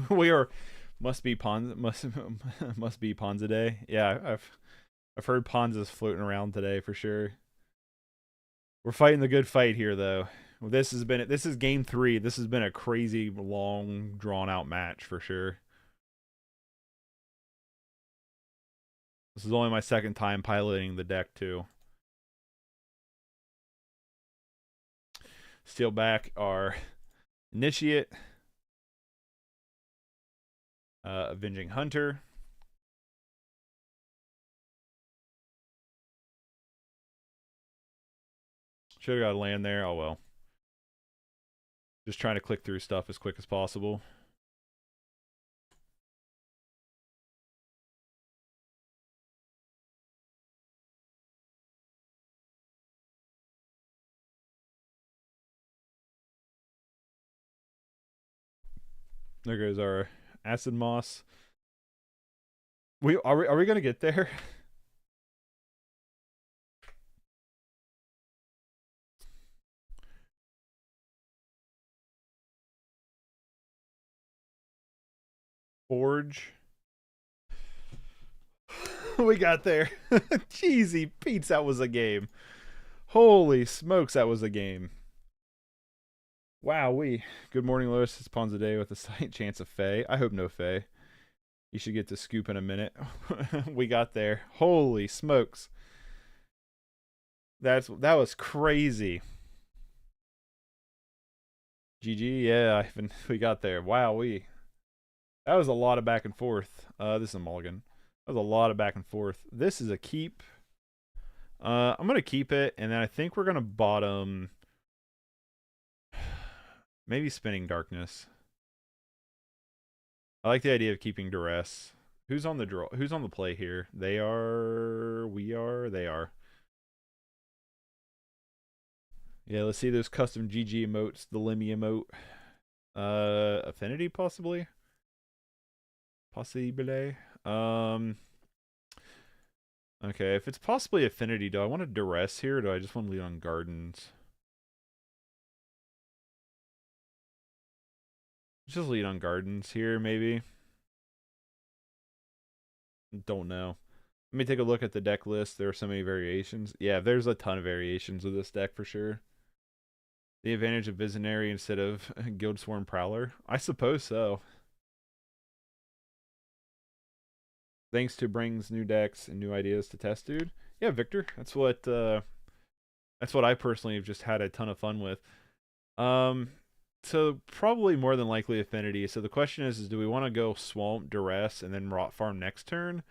We are must be Ponza must be Ponza day. Yeah, I've heard Ponza's floating around today for sure. We're fighting the good fight here though. This is game 3. This has been a crazy long drawn out match for sure. This is only my second time piloting the deck too. Steal back our Initiate, Avenging Hunter, should have got a land there. Oh well. Just trying to click through stuff as quick as possible. There goes our Acid Moss. Are we gonna get there? Forge. We got there. Cheesy Pete's, that was a game. Holy smokes, that was a game. Wow, good morning, Lois. It's Ponza Day with a slight chance of Fae. I hope no Fae. You should get to scoop in a minute. We got there. Holy smokes. That was crazy. GG, yeah, we got there. Wow, that was a lot of back and forth. This is a mulligan. That was a lot of back and forth. This is a keep. I'm gonna keep it, and then I think we're gonna bottom. Maybe Spinning Darkness. I like the idea of keeping Duress. Who's on the draw? Who's on the play here? They are. We are. They are. Yeah, let's see those custom GG emotes. The Lemmy emote. Affinity possibly. Possibly. Okay, if it's possibly Affinity, do I want to Duress here, or do I just want to lead on Gardens? Just lead on Gardens here, maybe. Don't know. Let me take a look at the deck list. There are so many variations. Yeah, there's a ton of variations of this deck for sure. The advantage of Visionary instead of Guildsworn Prowler? I suppose so. Thanks to brings new decks and new ideas to test, dude. Yeah, Victor. That's what I personally have just had a ton of fun with. So probably more than likely Affinity. So the question is do we want to go Swamp, Duress, and then Rot Farm next turn?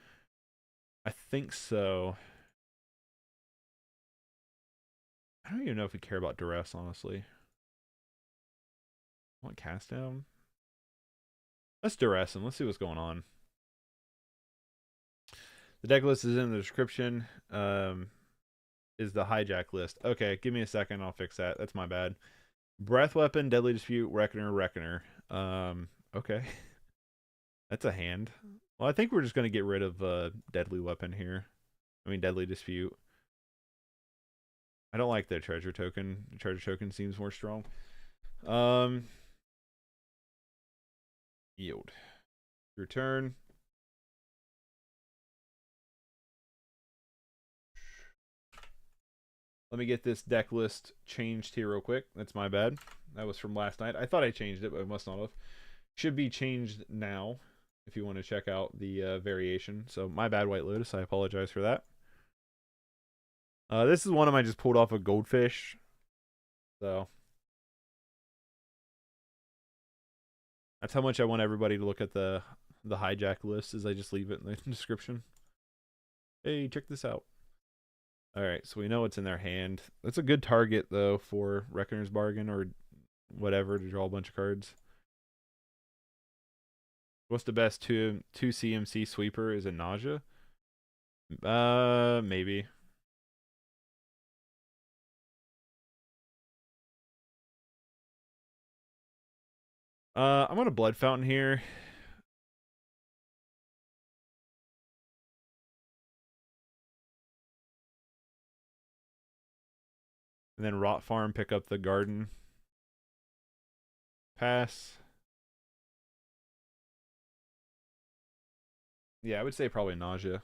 I think so. I don't even know if we care about Duress, honestly. I want Cast Down? Let's Duress him. Let's see what's going on. The deck list is in the description. Is the hijack list. Okay, give me a second. I'll fix that. That's my bad. Breath Weapon, Deadly Dispute, Reckoner. Okay. That's a hand. Well, I think we're just going to get rid of Deadly Weapon here. I mean, Deadly Dispute. I don't like the treasure token. The treasure token seems more strong. Yield. Your turn. Let me get this deck list changed here real quick. That's my bad. That was from last night. I thought I changed it, but I must not have. Should be changed now if you want to check out the variation. So my bad, White Lotus. I apologize for that. This is one of them I just pulled off a Goldfish. So that's how much I want everybody to look at the hijack list, is I just leave it in the description. Hey, check this out. Alright, so we know what's in their hand. That's a good target, though, for Reckoner's Bargain or whatever to draw a bunch of cards. What's the best 2 CMC sweeper? Is it Nausea? Maybe. I'm on a Blood Fountain here. And then Rot Farm, pick up the Garden. Pass. Yeah, I would say probably Nausea.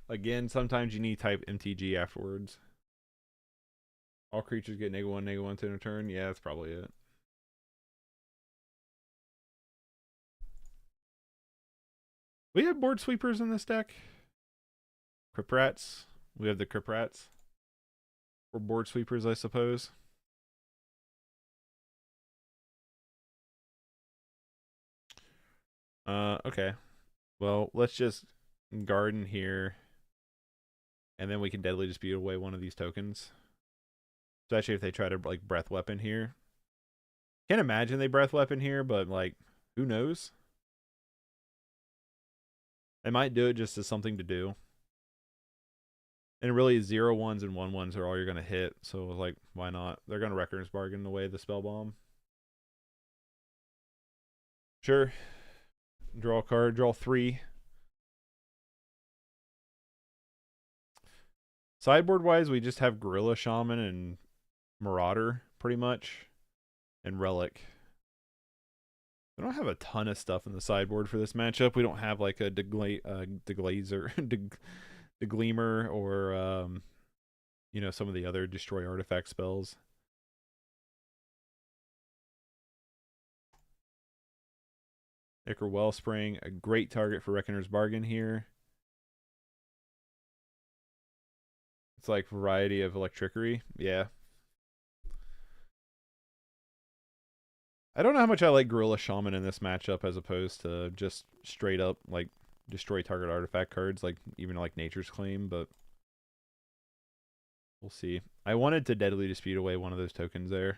Again, sometimes you need type MTG afterwards. All creatures get -1/-1 to a turn. Yeah, that's probably it. We have board sweepers in this deck. Crypt Rats. We have the Crypt Rats. Or board sweepers, I suppose. Okay. Well, let's just garden here. And then we can Deadly Dispute away one of these tokens. Especially if they try to, like, Breath Weapon here. Can't imagine they Breath Weapon here, but, like, who knows? They might do it just as something to do. And really, 0/1s and 1/1s are all you're going to hit. So, like, why not? They're going to Reckoner's Bargain away the Spell Bomb. Sure. Draw a card. Draw 3. Sideboard-wise, we just have Gorilla Shaman and Marauder, pretty much. And Relic. We don't have a ton of stuff in the sideboard for this matchup. We don't have, like, a Deglazer... Degleamer or you know, some of the other destroy artifact spells. Ichor Wellspring, a great target for Reckoner's Bargain here. It's like variety of Electrickery. Yeah. I don't know how much I like Gorilla Shaman in this matchup as opposed to just straight up like destroy target artifact cards, like even like Nature's Claim, but we'll see. I wanted to Deadly Dispute away one of those tokens there.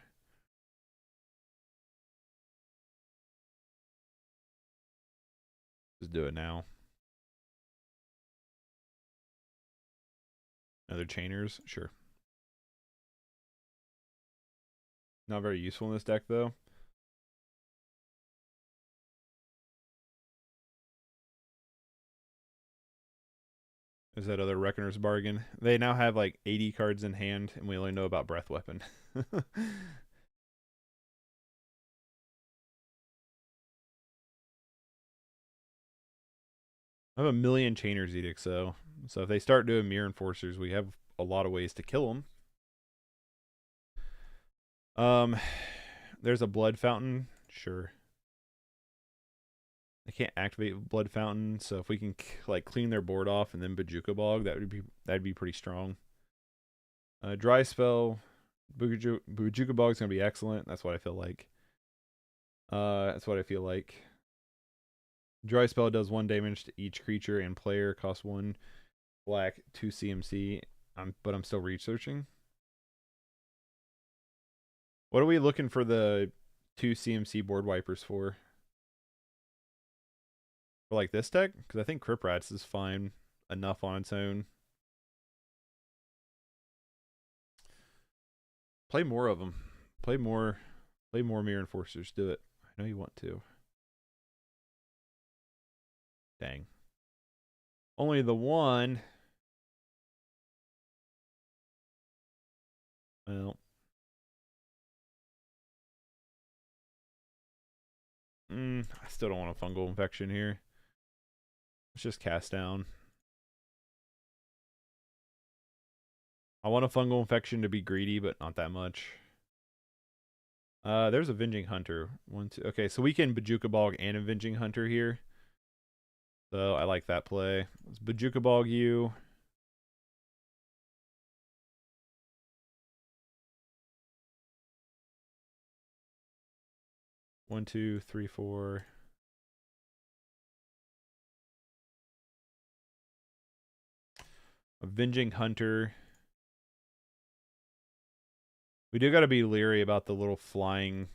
Just do it now. Another Chainers? Sure. Not very useful in this deck, though. Is that other Reckoner's Bargain? They now have like 80 cards in hand, and we only know about Breath Weapon. I have a million Chainer's Edicts, so if they start doing Mirror Enforcers, we have a lot of ways to kill them. Um, there's a blood fountain. Sure. I can't activate blood fountain, so if we can like clean their board off and then Bajuka Bog, that'd be pretty strong. Dry spell, Bajuka Bog is gonna be excellent. That's what I feel like. That's what I feel like. Dry spell does 1 damage to each creature and player. Costs 1 black, 2 CMC. But I'm still researching. What are we looking for the 2 CMC board wipers for? For like this deck? Because I think Crip Rats is fine enough on its own. Play more of them. Play more Mirror Enforcers. Do it. I know you want to. Dang. Only the one. Well. I still don't want a fungal infection here. Let's just cast down. I want a fungal infection to be greedy, but not that much. There's Avenging Hunter. 1, 2. Okay, so we can Bajuka Bog and Avenging Hunter here. So I like that play. Let's Bajuka Bog you. One, two, three, four. Avenging Hunter. We do got to be leery about the little flying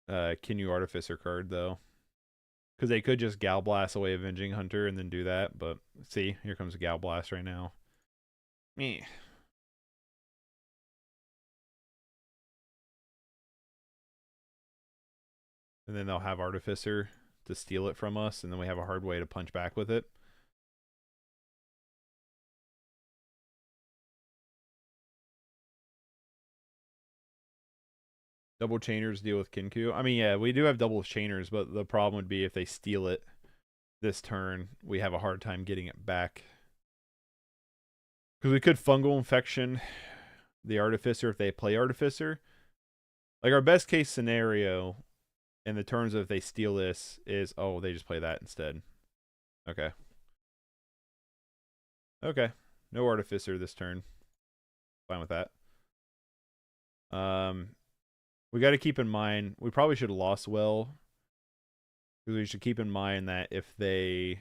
Kinyu Artificer card, though. Because they could just Gal Blast away Avenging Hunter and then do that. But see, here comes a Gal Blast right now. Me. And then they'll have Artificer to steal it from us. And then we have a hard way to punch back with it. Double Chainers deal with Kinku. I mean, yeah, we do have double Chainers, but the problem would be if they steal it this turn, we have a hard time getting it back. Because we could Fungal Infection the Artificer if they play Artificer. Like, our best case scenario in the terms of if they steal this is, oh, they just play that instead. Okay. Okay. No Artificer this turn. Fine with that. We got to keep in mind, we probably should have lost well. Because we should keep in mind that if they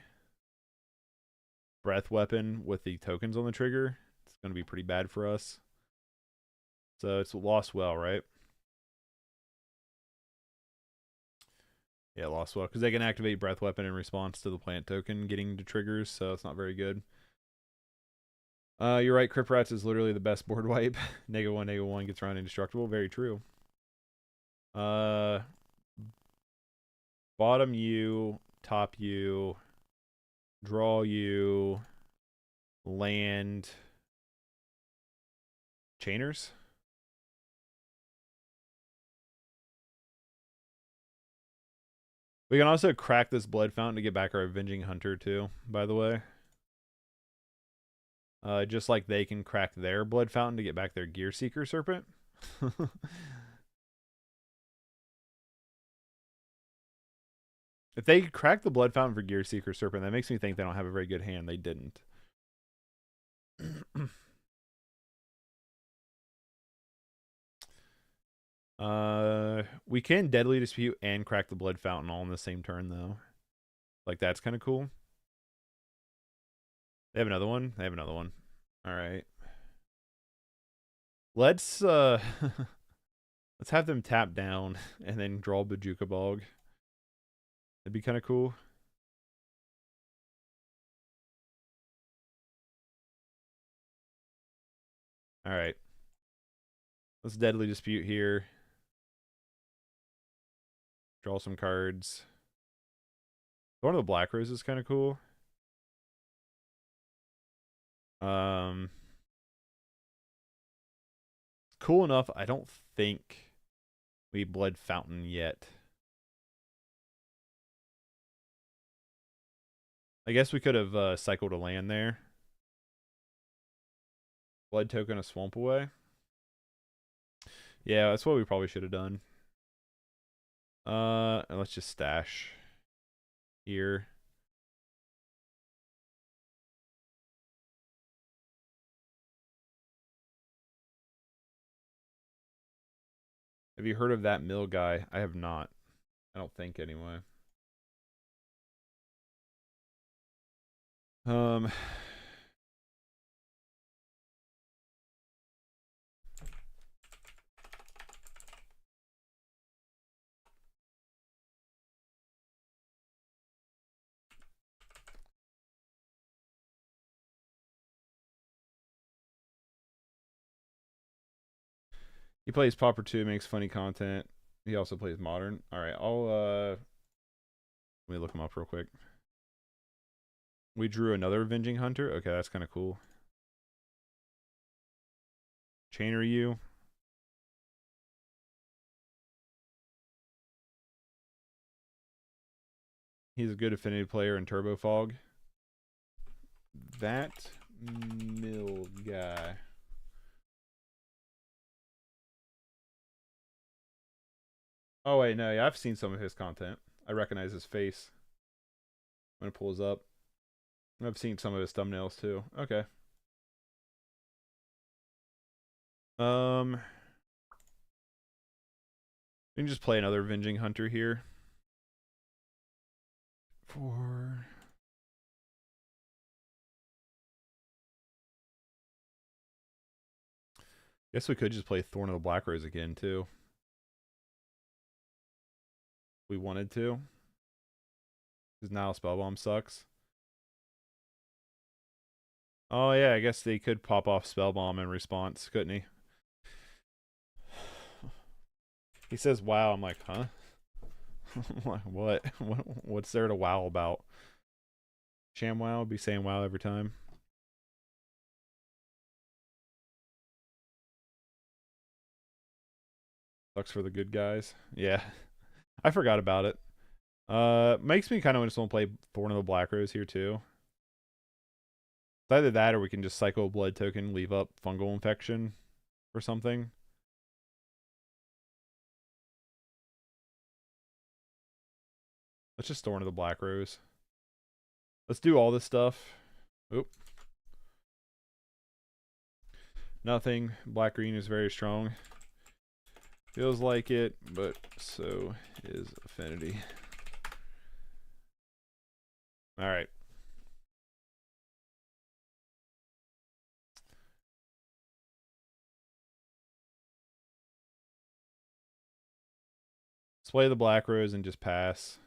breath weapon with the tokens on the trigger, it's going to be pretty bad for us. So it's lost well, right? Yeah, lost well. Because they can activate breath weapon in response to the plant token getting to triggers, so it's not very good. You're right, Crip Rats is literally the best board wipe. -1/-1 gets around indestructible. Very true. Bottom U, top U, draw U, land, Chainers. We can also crack this Blood Fountain to get back our Avenging Hunter too, by the way. Just like they can crack their Blood Fountain to get back their Gear Seeker Serpent. If they crack the Blood Fountain for Gear Seeker Serpent, that makes me think they don't have a very good hand. They didn't. We can Deadly Dispute and crack the Blood Fountain all in the same turn, though. Like, that's kind of cool. They have another one? They have another one. Alright. Let's let's have them tap down and then draw Bajuka Bog. That'd be kind of cool. Alright. Let's Deadly Dispute here. Draw some cards. One of the Black Roses is kind of cool. Cool enough. I don't think we Blood Fountain yet. I guess we could have cycled a land there. Blood token a swamp away. Yeah, that's what we probably should have done. And let's just stash here. Have you heard of that mill guy? I have not. I don't think anyway. He plays Pauper 2, makes funny content. He also plays Modern. Alright, I'll let me look him up real quick. We drew another Avenging Hunter. Okay, that's kind of cool. Chainer you. He's a good affinity player in Turbo Fog. That mill guy. Oh wait, no, yeah, I've seen some of his content. I recognize his face when it pulls up. I've seen some of his thumbnails too. Okay. We can just play another Avenging Hunter here. Guess we could just play Thorn of the Black Rose again too. We wanted to. Because now Spellbomb sucks. Oh yeah, I guess they could pop off Spellbomb in response, couldn't he? He says wow, I'm like, huh? Like, what? What's there to wow about? Sham wow? Be saying wow every time. Sucks for the good guys. Yeah. I forgot about it. Makes me kind of just want to play Thorn of the Black Rose here too. It's either that or we can just cycle a blood token, leave up fungal infection or something. Let's just Thorn of the Black Rose. Let's do all this stuff. Oop. Nothing. Black green is very strong. Feels like it, but so is affinity. Alright. Let's play the Black Rose and just pass.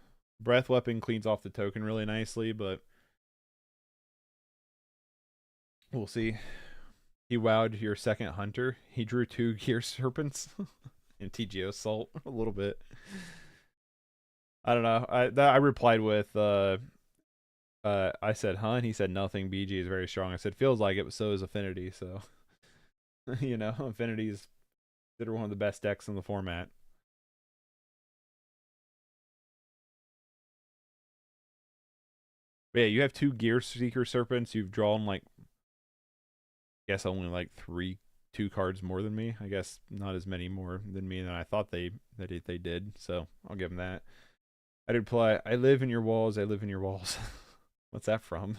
Breath Weapon cleans off the token really nicely, but we'll see. He wowed your second hunter. He drew 2 Gear Serpents and TGO Assault a little bit. I don't know. I replied with I said, huh? And he said nothing. BG is very strong. I said, feels like it, but so is Affinity. So, you know, Affinity is considered one of the best decks in the format. But yeah, you have 2 Gear Seeker Serpents. You've drawn like, I guess only like 2 cards more than me. I guess not as many more than me than I thought they did. So I'll give them that. I did play. I live in your walls. I live in your walls. What's that from?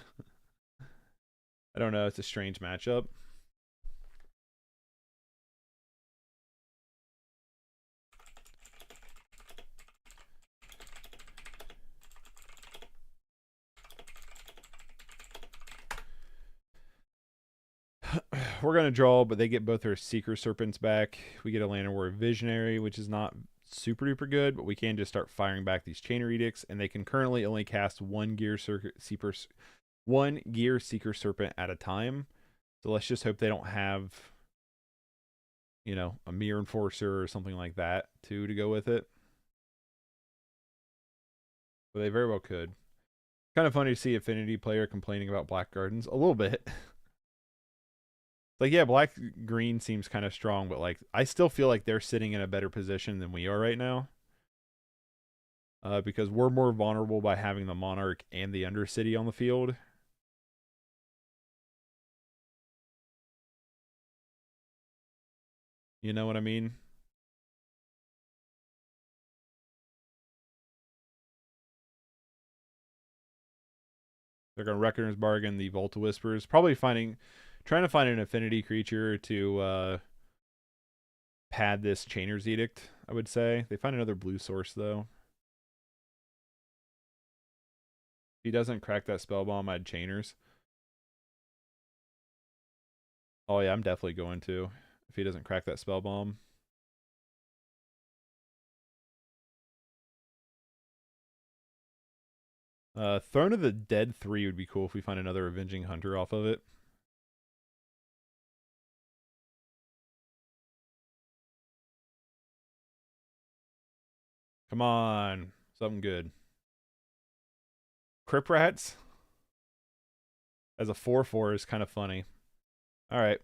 I don't know. It's a strange matchup. We're going to draw, but they get both their Seeker Serpents back. We get a Lantern War Visionary, which is not super duper good, but we can just start firing back these Chainer Edicts, and they can currently only cast one Gear Seeker Serpent at a time. So let's just hope they don't have, you know, a Mirror Enforcer or something like that too to go with it. But they very well could. Kind of funny to see Affinity player complaining about Black Gardens a little bit. Like, yeah, black green seems kind of strong, but like I still feel like they're sitting in a better position than we are right now. Because we're more vulnerable by having the Monarch and the Undercity on the field. You know what I mean? They're going to Reckoner's Bargain, the Volta Whispers. Probably trying to find an affinity creature to pad this Chainer's Edict, I would say. They find another blue source, though. If he doesn't crack that Spellbomb, I'd Chainers. Oh, yeah, I'm definitely going to. If he doesn't crack that Spellbomb. Throne of the Dead 3 would be cool if we find another Avenging Hunter off of it. Come on. Something good. Crip Rats as a 4/4 is kind of funny. All right.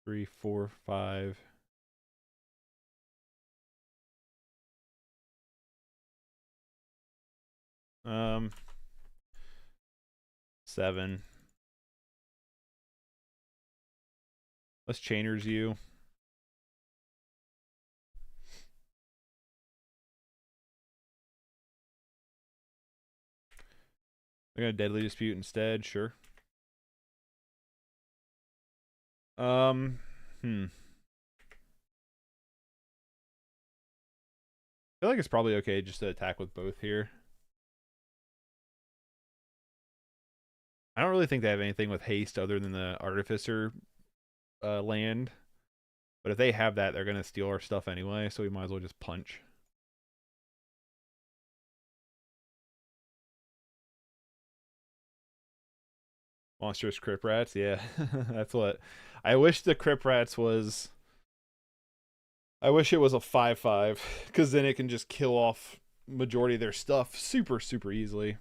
3, 4, 5. Um, 7. Let's Chainers you. We're gonna Deadly Dispute instead, sure. I feel like it's probably okay just to attack with both here. I don't really think they have anything with haste other than the Artificer land. But if they have that, they're going to steal our stuff anyway, so we might as well just punch. Monstrous Crip Rats, yeah. That's what. I wish the Crip Rats was... I wish it was a 5/5, because then it can just kill off majority of their stuff super, super easily.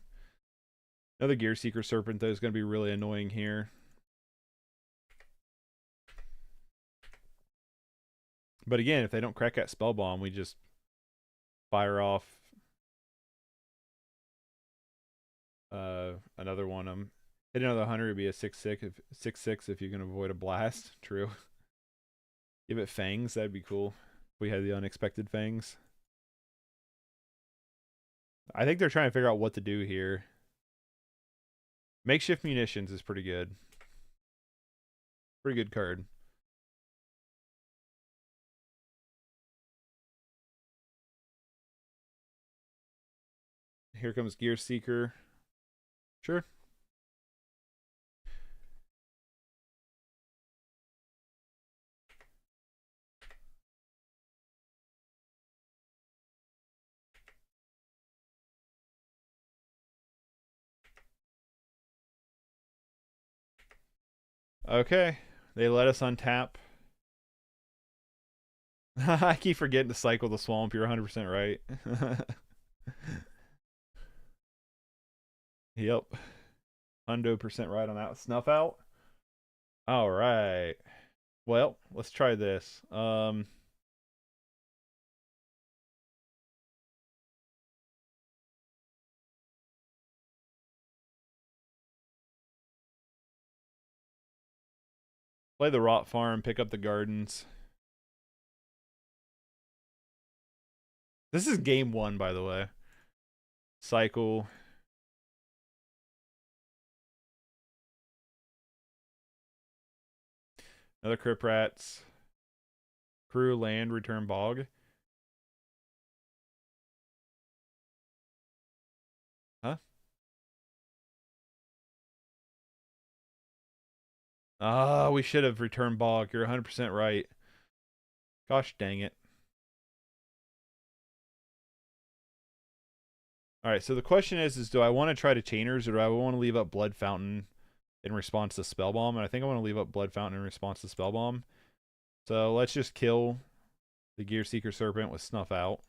Another Gear Seeker Serpent, though, is going to be really annoying here. But again, if they don't crack that Spellbomb, we just fire off another one. Hit another hunter would be a 6/6 if you can avoid a blast. True. Give it fangs, that'd be cool. If we had the unexpected fangs. I think they're trying to figure out what to do here. Makeshift Munitions is pretty good. Pretty good card. Here comes Gear Seeker. Sure. Okay. They let us untap. I keep forgetting to cycle the swamp. You're 100% right. Yep. 100% right on that. Snuff out. All right. Well, let's try this. Play the Rot Farm, pick up the Gardens. This is game 1, by the way. Cycle. Another Crip Rats. Crew, land, return bog. Huh? Ah, we should have returned bog. You're 100% right. Gosh dang it. Alright, so the question is do I want to try to Chainers or do I want to leave up Blood Fountain in response to Spellbomb? And I think I want to leave up Blood Fountain in response to Spellbomb. So let's just kill the Gear Seeker Serpent with Snuff out.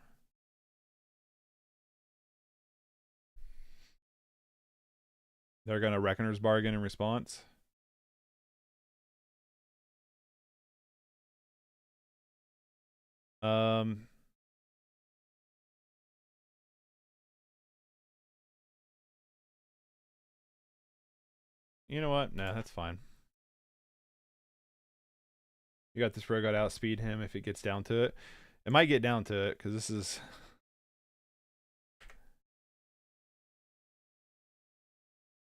They're going to Reckoner's Bargain in response. You know what? Nah, that's fine. You got this rogue out outspeed him if it gets down to it. It might get down to it because this is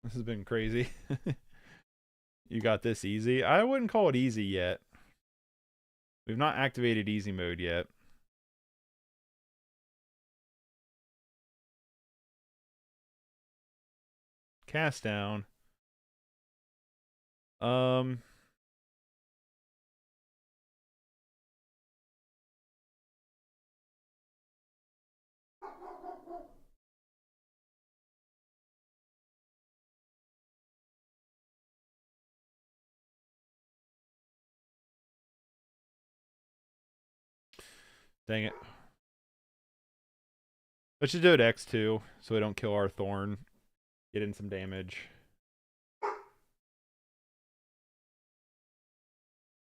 This has been crazy. You got this easy? I wouldn't call it easy yet. We've not activated easy mode yet. Cast down. Dang it. Let's just do it X2 so we don't kill our Thorn. Get in some damage.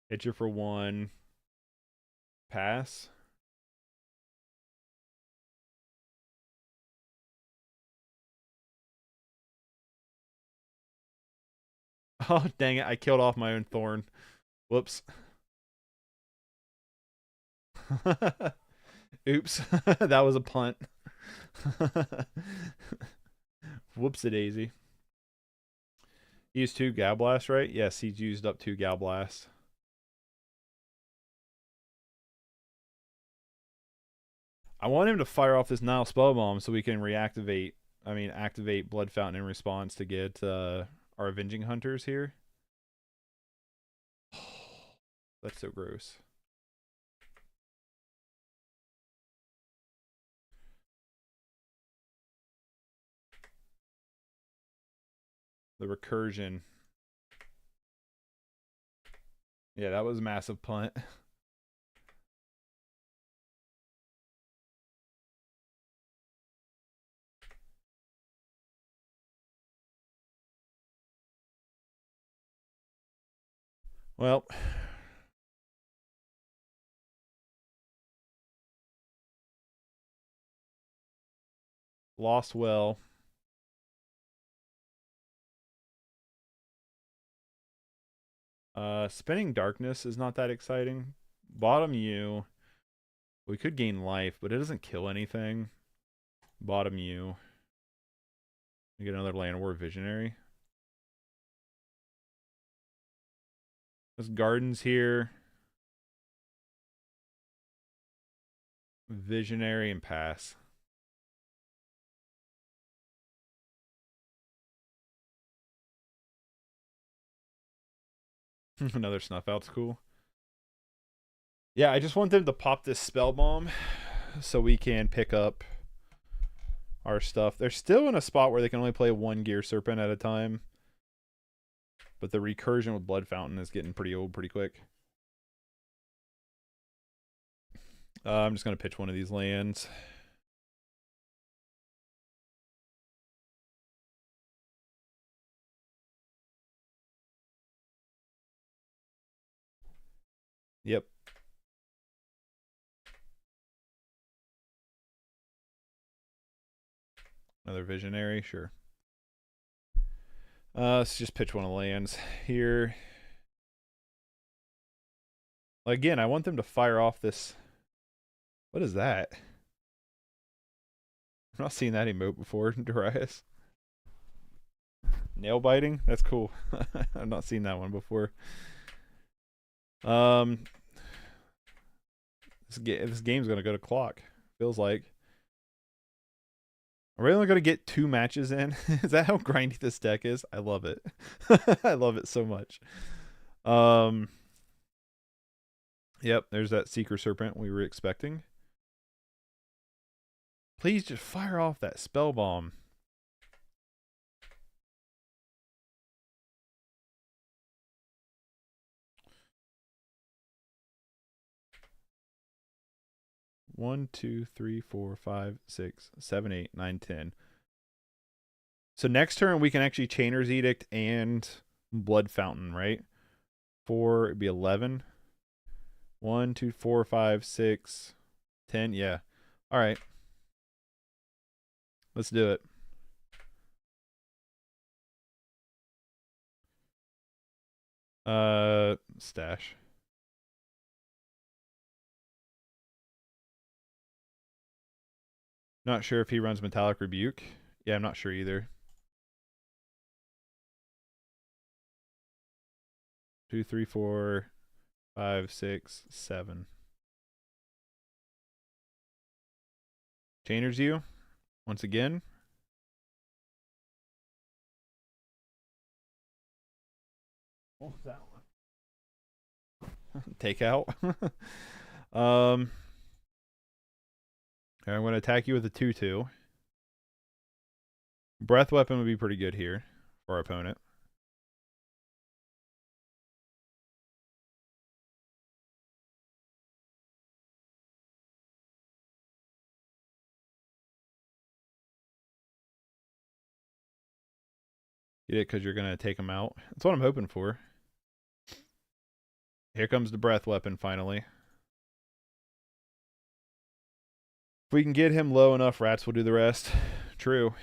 Hit you for 1. Pass. Oh, dang it. I killed off my own Thorn. Whoops. Oops. That was a punt. Whoops-a-daisy. He used 2 Gal Blasts, right? Yes, he's used up 2 Gal Blasts. I want him to fire off this Nile Spell Bomb so we can activate Blood Fountain in response to get our Avenging Hunters here. That's so gross. The recursion. Yeah, that was a massive punt. Well, lost well. Spinning Darkness is not that exciting. Bottom U. We could gain life, but it doesn't kill anything. Bottom U. We get another Land War Visionary. There's Gardens here. Visionary and pass. Another Snuff Out's cool. Yeah, I just want them to pop this Spell Bomb so we can pick up our stuff. They're still in a spot where they can only play 1 Gear Serpent at a time. But the recursion with Blood Fountain is getting pretty old pretty quick. I'm just going to pitch one of these lands. Yep. Another Visionary, sure. Let's just pitch one of the lands here. Again, I want them to fire off this. What is that? I've not seen that emote before, Darius. Nail biting? That's cool. I've not seen that one before. This game's gonna go to clock. Feels like. Are we only gonna get 2 matches in? Is that how grindy this deck is? I love it. I love it so much. Yep, there's that Seeker Serpent we were expecting. Please just fire off that Spell Bomb. One, 2, 3, 4, 5, 6, 7, 8, 9, 10. So next turn we can actually Chainer's Edict and Blood Fountain, right? 4, it'd be 11. 1, 2, 4, 5, 6, 10. Yeah. All right. Let's do it. Stash. Not sure if he runs Metallic Rebuke. Yeah, I'm not sure either. 2, 3, 4, 5, 6, 7. Chainer's you once again. What was that one? Take out. I'm going to attack you with a 2/2. Breath weapon would be pretty good here for our opponent. Get it because you're going to take him out. That's what I'm hoping for. Here comes the breath weapon finally. If we can get him low enough, rats will do the rest. True.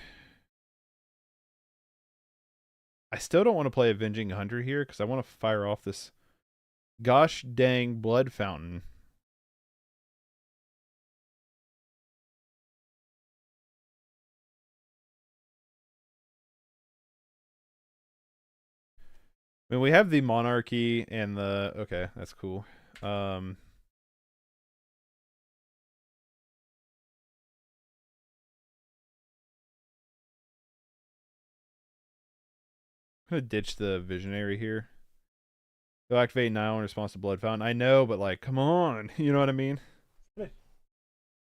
I still don't want to play Avenging Hunter here because I want to fire off this gosh dang blood fountain. I mean, we have the monarchy and the... Okay, that's cool. I'm going to ditch the visionary here. They'll activate now in response to blood fountain. I know, but like, come on. You know what I mean? Had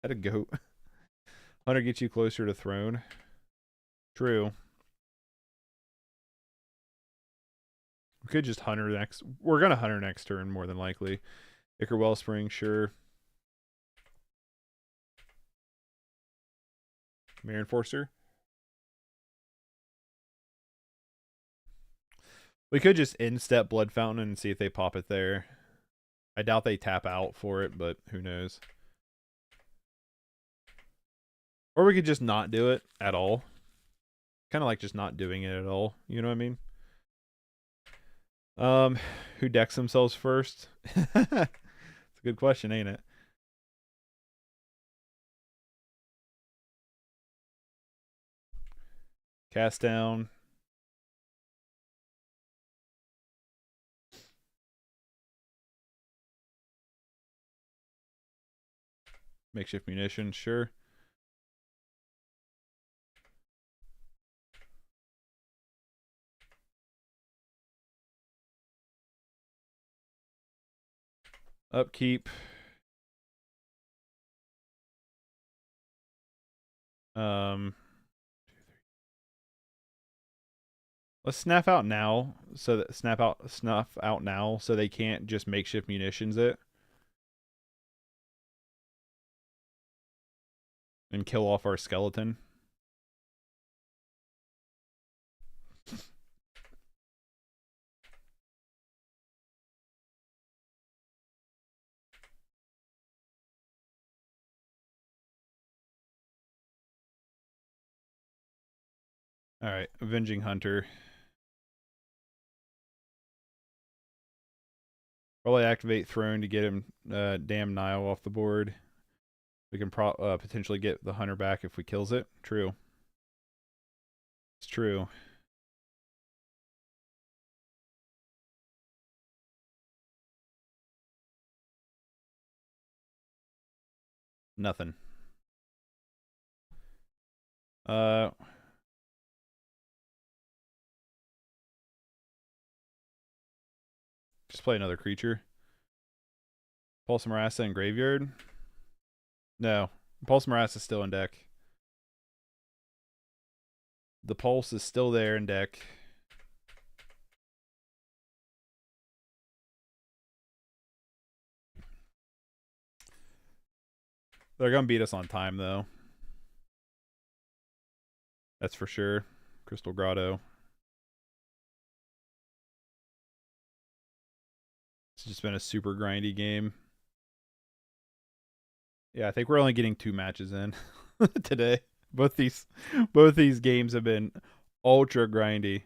a goat. Hunter gets you closer to throne. True. We could just Hunter next. We're going to Hunter next turn, more than likely. Ichor Wellspring, sure. Mirror Enforcer. We could just instep Blood Fountain and see if they pop it there. I doubt they tap out for it, but who knows. Or we could just not do it at all. Kind of like just not doing it at all. You know what I mean? Who decks themselves first? It's a good question, ain't it? Cast down. Makeshift munition, sure. Upkeep. Let's snap out now so that snuff out now so they can't just makeshift munitions it. And kill off our skeleton. Alright, Avenging Hunter. Probably activate Throne to get him damn Nile off the board. We can potentially get the Hunter back if we kills it. True. It's true. Nothing. Just play another creature. Pulse Marassa in graveyard. No. Pulse Marassa is still in deck. The Pulse is still there in deck. They're going to beat us on time, though. That's for sure. Crystal Grotto. It's just been a super grindy game. Yeah, I think we're only getting 2 matches in today. Both these games have been ultra grindy.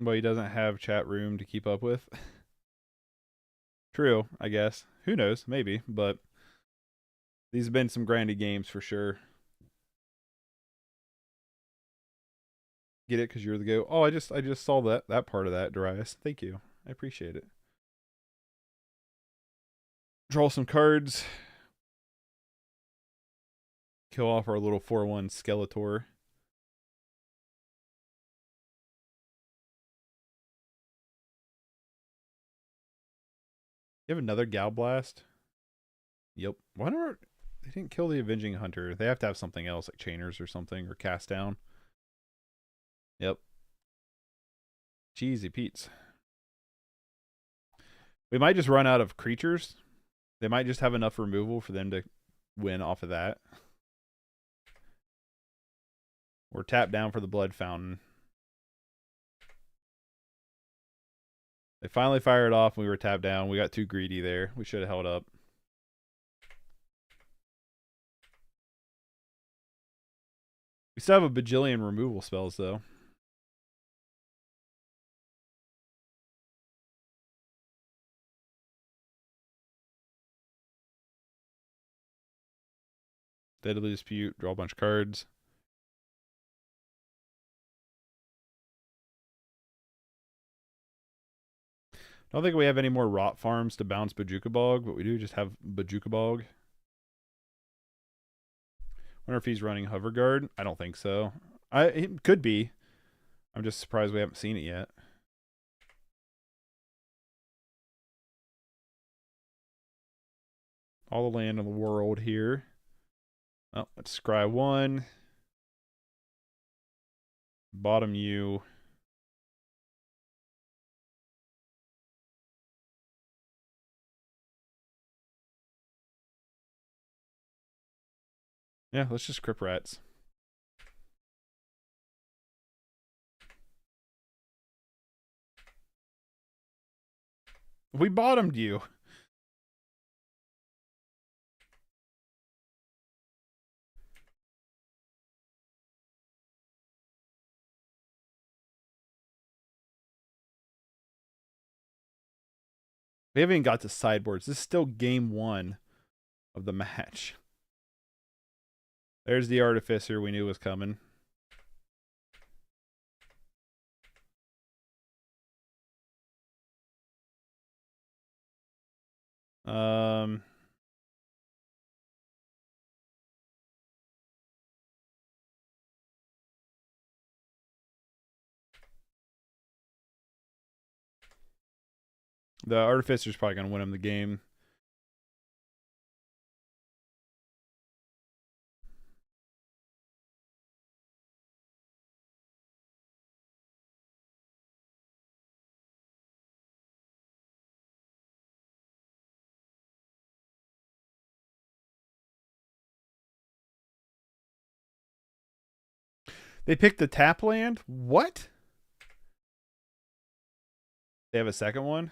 But he doesn't have chat room to keep up with. True, I guess. Who knows? Maybe. But these have been some grindy games for sure. Get it because you're the go. Oh, I just saw that part of that, Darius. Thank you. I appreciate it. Draw some cards. Kill off our little 4/1 Skeletor. You have another Gal Blast? Yep. Why don't they didn't kill the Avenging Hunter? They have to have something else like Chainers or something or Cast Down. Yep. Cheesy Pete's. We might just run out of creatures. They might just have enough removal for them to win off of that. Or tap down for the Blood Fountain. They finally fired off and we were tapped down. We got too greedy there. We should have held up. We still have a bajillion removal spells, though. Deadly Dispute. Draw a bunch of cards. I don't think we have any more rot farms to bounce Bajuka Bog, but we do just have Bajuka Bog. Wonder if he's running Hover Guard. I don't think so. It could be. I'm just surprised we haven't seen it yet. All the land in the world here. Oh, let's scry 1. Bottom U. Yeah, let's just Crypt Rats. We bottomed you. We haven't even got to sideboards. This is still game 1 of the match. There's the Artificer we knew was coming. The Artificer's probably going to win him the game. They picked the tap land? What? They have a second one?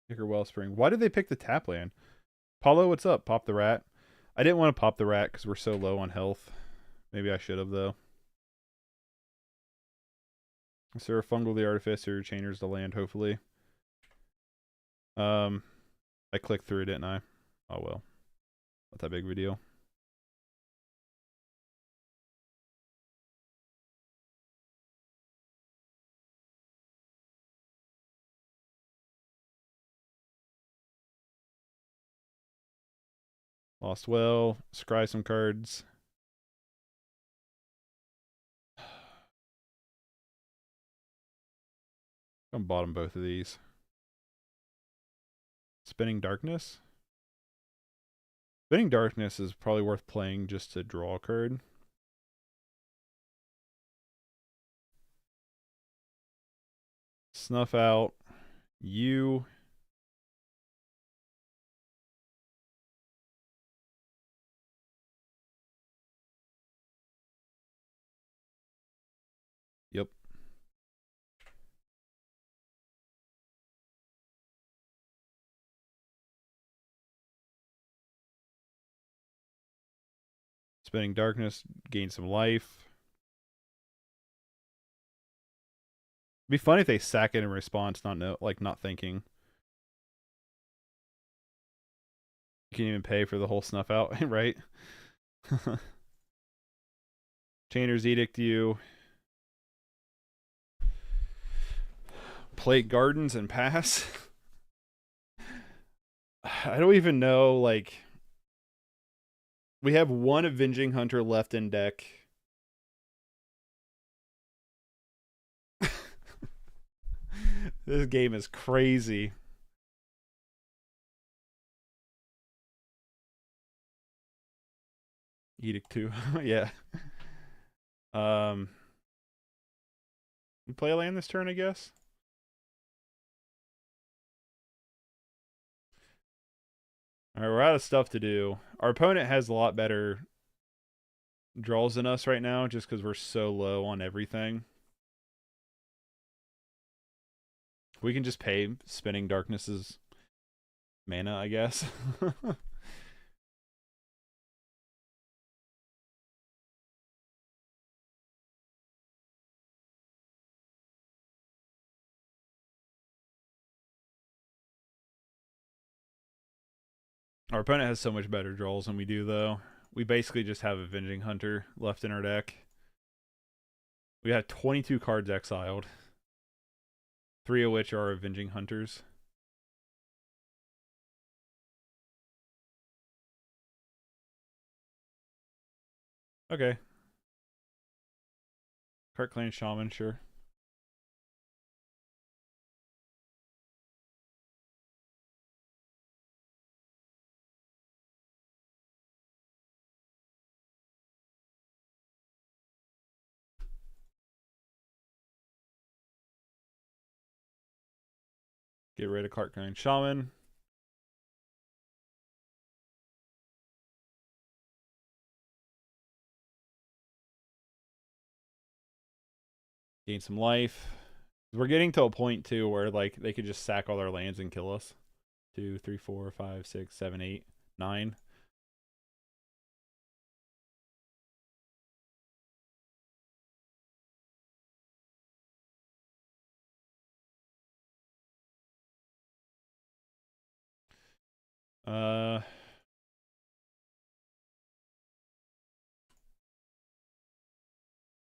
Kicker Wellspring. Why did they pick the tap land? Paulo, what's up? Pop the rat. I didn't want to pop the rat because we're so low on health. Maybe I should have, though. Sir, Fungal the Artificer, Chainers the land, hopefully. I clicked through, didn't I? Oh, well. Not that big of a deal. Lost well. Scry some cards. I'm bottom both of these. Spinning Darkness. Spinning Darkness is probably worth playing just to draw a card. Snuff out. You. Yep. Spinning Darkness, gain some life. It'd be funny if they sack it in response, not thinking. You can't even pay for the whole snuff out, right? Chainer's Edict you. Play Gardens and pass. I don't even know, like... We have one Avenging Hunter left in deck. This game is crazy. Edict 2. Yeah. You play a land this turn, I guess? Alright, we're out of stuff to do. Our opponent has a lot better draws than us right now, just because we're so low on everything. We can just pay Spinning Darkness's mana, I guess. Our opponent has so much better draws than we do, though. We basically just have Avenging Hunter left in our deck. We have 22 cards exiled, 3 of which are Avenging Hunters. Okay. Cart Clan Shaman, sure. Get rid of Cart Clan Shaman. Gain some life. We're getting to a point too where like they could just sack all our lands and kill us. 2, 3, 4, 5, 6, 7, 8, 9.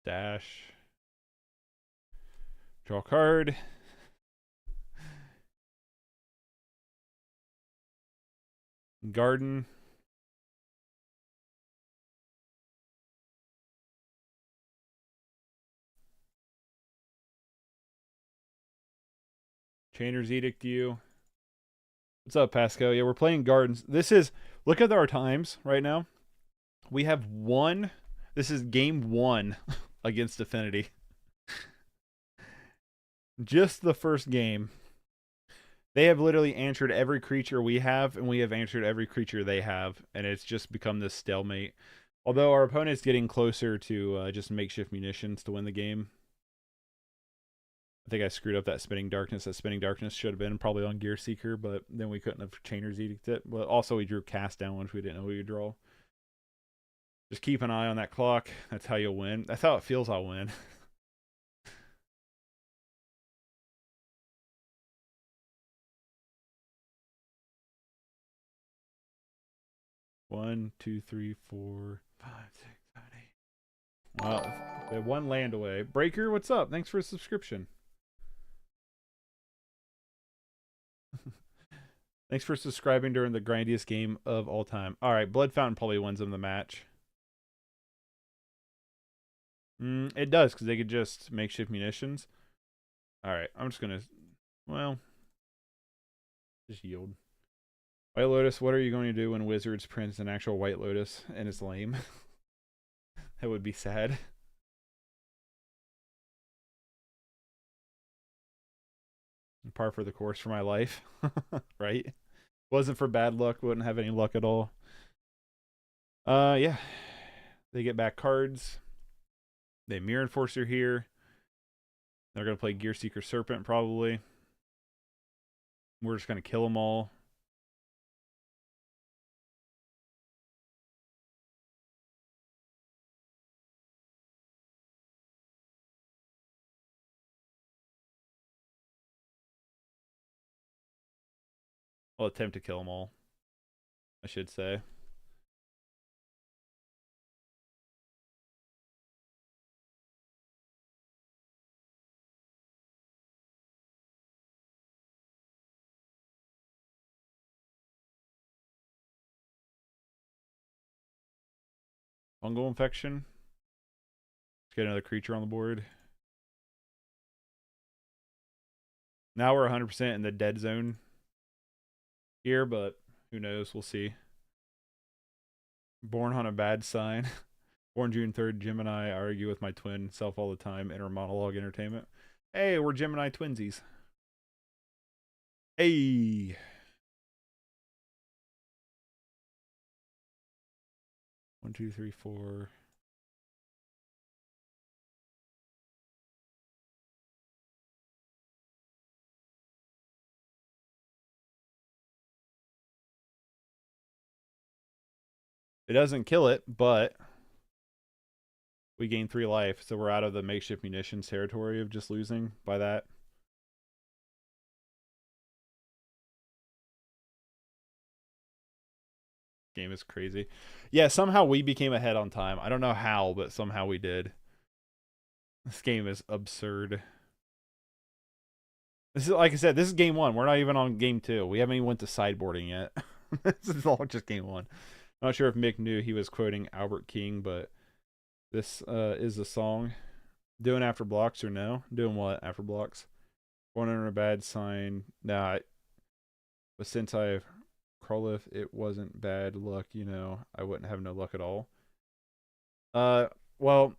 Dash. Draw a card. Garden. Chainer's Edict you. What's up, Pasco? Yeah, we're playing Gardens. This is, look at our times right now. We have one. This is game 1 against Affinity. Just the first game. They have literally answered every creature we have, and we have answered every creature they have, and it's just become this stalemate. Although our opponent's getting closer to just makeshift munitions to win the game. I think I screwed up that Spinning Darkness. That Spinning Darkness should have been probably on Gear Seeker, but then we couldn't have Chainer's Edict it. But also we drew Cast down, which we didn't know we would draw. Just keep an eye on that clock. That's how you'll win. That's how it feels I'll win. One, two, three, four, 5, 6, 7, 8. Wow, we have one land away. Breaker, what's up? Thanks for a subscription. Thanks for subscribing during the grindiest game of all time. All right, Blood Fountain probably wins them the match. It does, because they could just makeshift munitions. All right, I'm just going to, well, just yield. White Lotus, what are you going to do when Wizards prints an actual White Lotus and it's lame? That would be sad. Par for the course for my life, right? Wasn't for bad luck, wouldn't have any luck at all. Yeah. They get back cards. They Mirror Enforcer here. They're going to play Gear Seeker Serpent, probably. We're just going to kill them all. I'll attempt to kill them all, I should say. Fungal infection. Let's get another creature on the board. Now we're 100% in the dead zone here, but who knows? We'll see. Born on a bad sign. Born June 3rd, Gemini. I argue with my twin self all the time. Inner monologue entertainment. Hey, we're Gemini twinsies. Hey. One, two, three, four. It doesn't kill it, but we gain 3 life, so we're out of the makeshift munitions territory of just losing by that. Game is crazy. Yeah, somehow we became ahead on time. I don't know how, but somehow we did. This game is absurd. This is, like I said, this is game 1. We're not even on game 2. We haven't even went to sideboarding yet. This is all just game 1. I'm not sure if Mick knew he was quoting Albert King, but this is a song. Doing after blocks or no? Doing what after blocks? Born under a bad sign. Nah, but since I've Krolif, it wasn't bad luck, you know. I wouldn't have no luck at all. Well,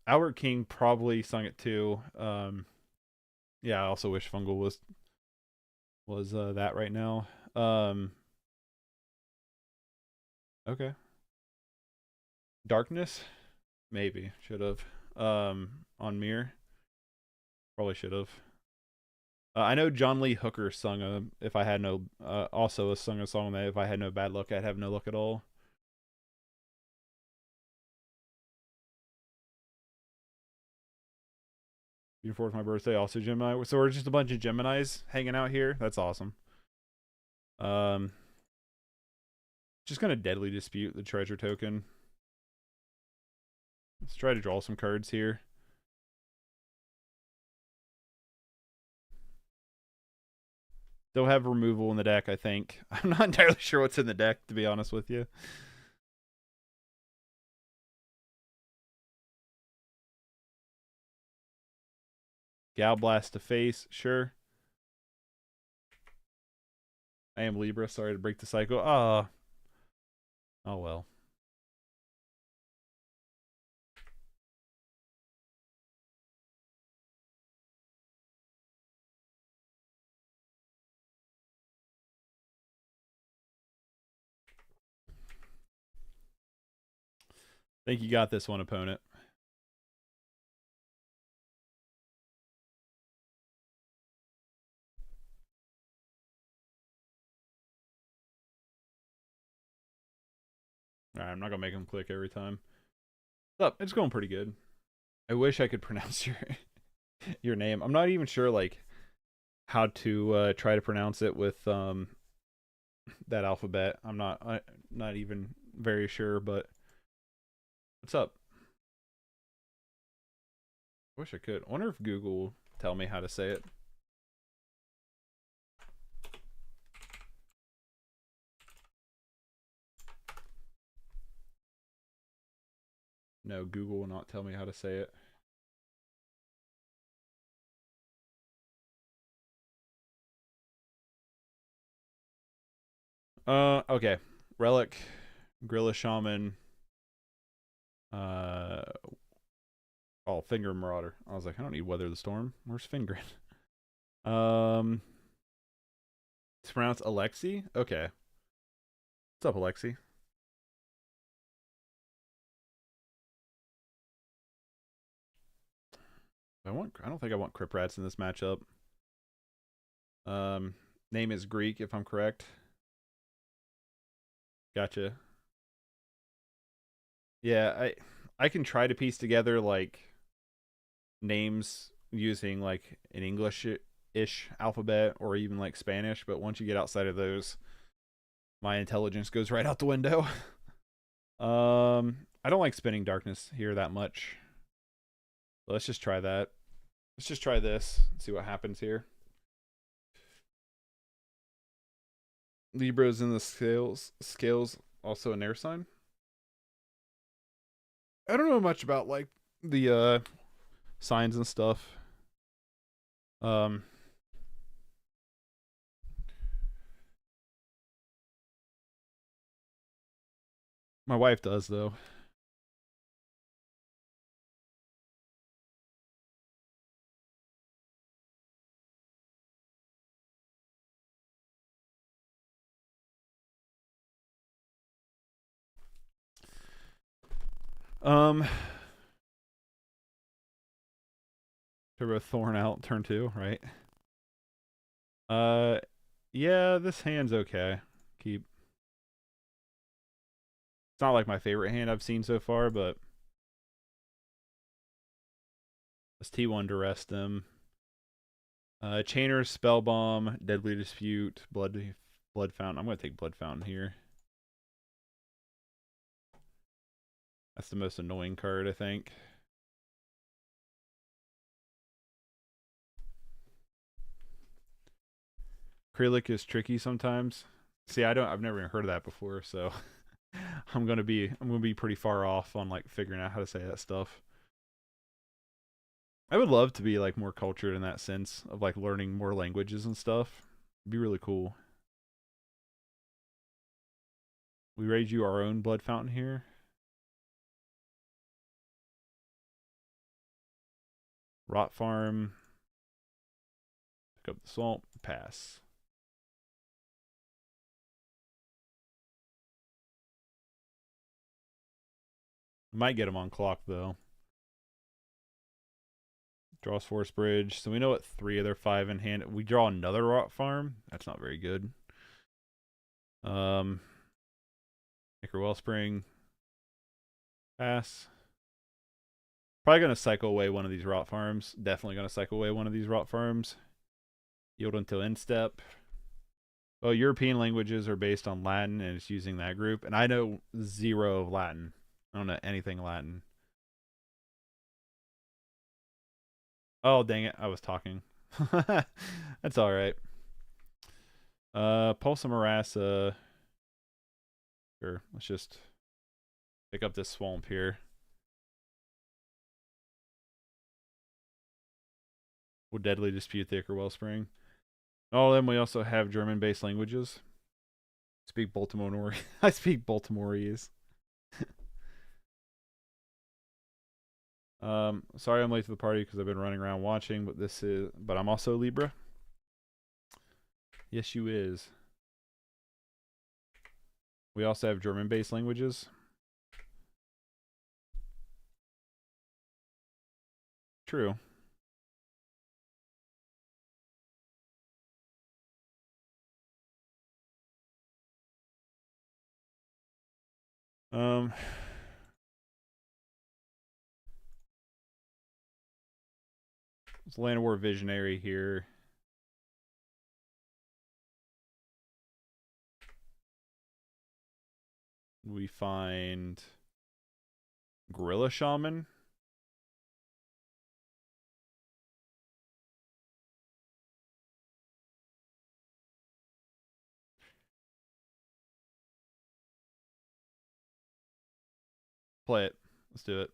Albert King probably sung it too. Yeah, I also wish Fungal was that right now. Okay. Darkness? Maybe. Should have. On Mirror? Probably should have. I know John Lee Hooker sung if I had no also sung a song that if I had no bad luck I'd have no luck at all. June 4th, my birthday, also Gemini. So we're just a bunch of Geminis hanging out here. That's awesome. Just gonna deadly dispute the treasure token. Let's try to draw some cards here. They'll have removal in the deck, I think. I'm not entirely sure what's in the deck, to be honest with you. Gal Blast to face, sure. I am Libra, sorry to break the cycle. Oh well. Think you got this one, opponent. Alright, I'm not gonna make him click every time. What's up? It's going pretty good. I wish I could pronounce your name. I'm not even sure like how to try to pronounce it with that alphabet. I'm not even very sure, but what's up? I wish I could. I wonder if Google will tell me how to say it. No, Google will not tell me how to say it. Okay. Relic, Gorilla Shaman, oh, Finger Marauder. I was like, I don't need Weather the Storm. Where's Fingrin? It's pronounced Alexi? Okay. What's up, Alexi? I don't think I want Crip Rats in this matchup. Name is Greek, if I'm correct. Gotcha. Yeah, I can try to piece together like names using like an English-ish alphabet or even like Spanish, but once you get outside of those, my intelligence goes right out the window. I don't like spinning darkness here that much. But let's just try that. Let's just try this and see what happens here. Libra's in the scales also an air sign. I don't know much about like the signs and stuff. Um, my wife does though. Um, Turbo Thorn out turn 2, right? Uh, yeah, this hand's okay. Keep. It's not like my favorite hand I've seen so far, but let's T1 to rest them. Chainer, Spell Bomb, Deadly Dispute, Blood Fountain. I'm gonna take Blood Fountain here. That's the most annoying card, I think. Acrylic is tricky sometimes. See, I've never even heard of that before, so I'm gonna be pretty far off on like figuring out how to say that stuff. I would love to be like more cultured in that sense of like learning more languages and stuff. It'd be really cool. We raid you our own Blood Fountain here. Rot Farm. Pick up the swamp. Pass. Might get him on clock though. Draws Forest Bridge. So we know what 3 of their 5 in hand. We draw another Rot Farm. That's not very good. Maker Wellspring. Pass. Probably going to cycle away one of these Rot Farms. Definitely going to cycle away one of these Rot Farms. Yield until end step. Well, European languages are based on Latin, and it's using that group. And I know 0 of Latin. I don't know anything Latin. Oh, dang it. I was talking. That's all right. Pulse and Marassa. Sure. Let's just pick up this swamp here. We'll Deadly Dispute the Ichor Wellspring. Oh, then we also have German-based languages. Speak Baltimore. I speak Baltimoreese. Sorry I'm late to the party because I've been running around watching, but I'm also Libra. Yes, you is. We also have German-based languages. True. It's Land of War Visionary here. We find Gorilla Shaman. Play it. Let's do it.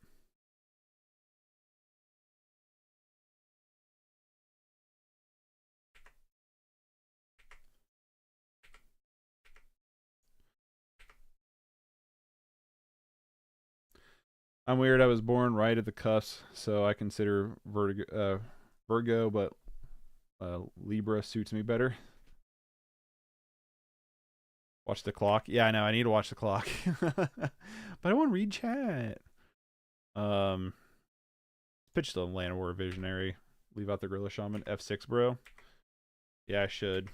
I'm weird. I was born right at the cusp, so I consider Virgo, but Libra suits me better. Watch the clock. Yeah, I know. I need to watch the clock, but I want to read chat. Pitch the Land of War Visionary. Leave out the Gorilla Shaman. F6, bro. Yeah, I should.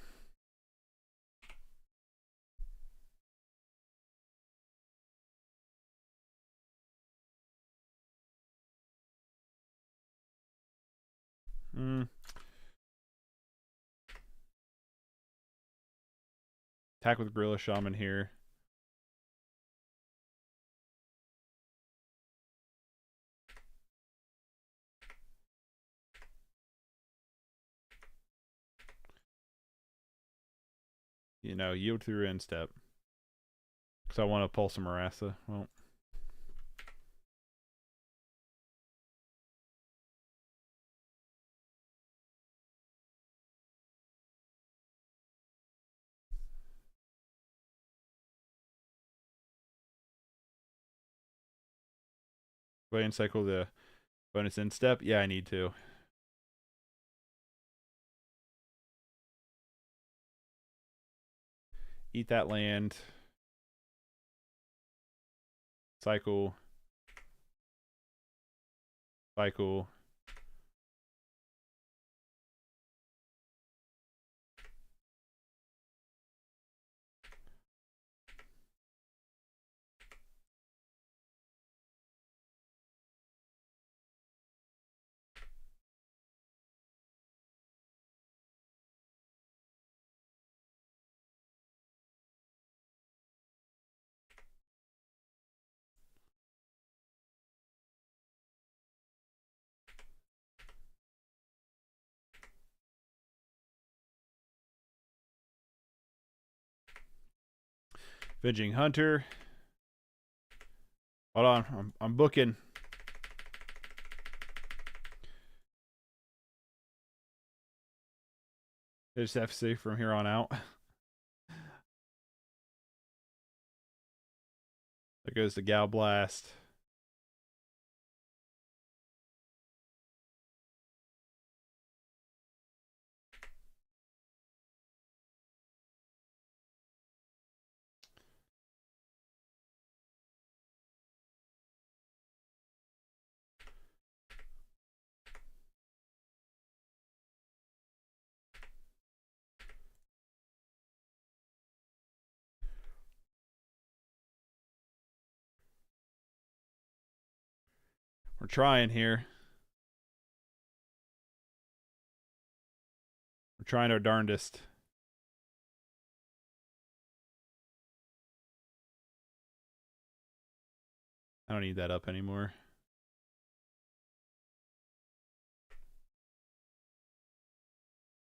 Attack with Gorilla Shaman here. You know, yield through end step. Because I want to pull some Marassa. Well, Go ahead and cycle the bonus end step. Yeah, I need to. Eat that land. Cycle. Cycle. Venging Hunter. Hold on, I'm booking. Just FC from here on out. There goes the Gal Blast. We're trying here. We're trying our darndest. I don't need that up anymore.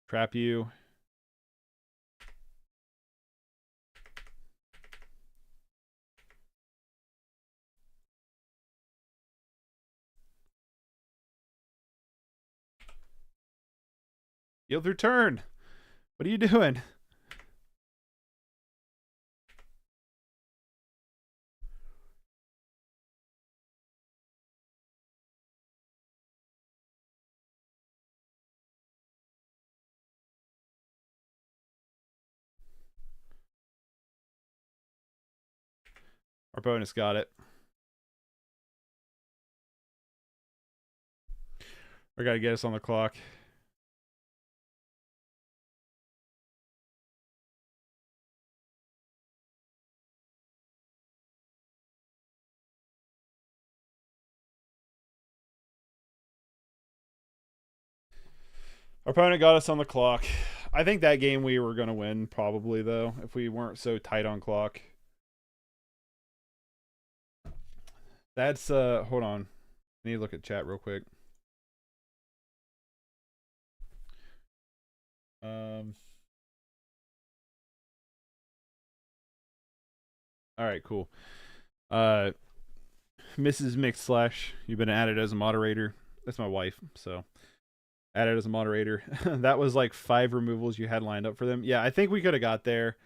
Trap you. Yield through turn. What are you doing? Our bonus got it. We gotta get us on the clock. Our opponent got us on the clock. I think that game we were gonna win probably though, if we weren't so tight on clock. That's hold on. I need to look at chat real quick. All right, cool. Mrs. Mixed Slash, you've been added as a moderator. That's my wife, so added as a moderator. That was like 5 removals you had lined up for them. Yeah, I think we could have got there.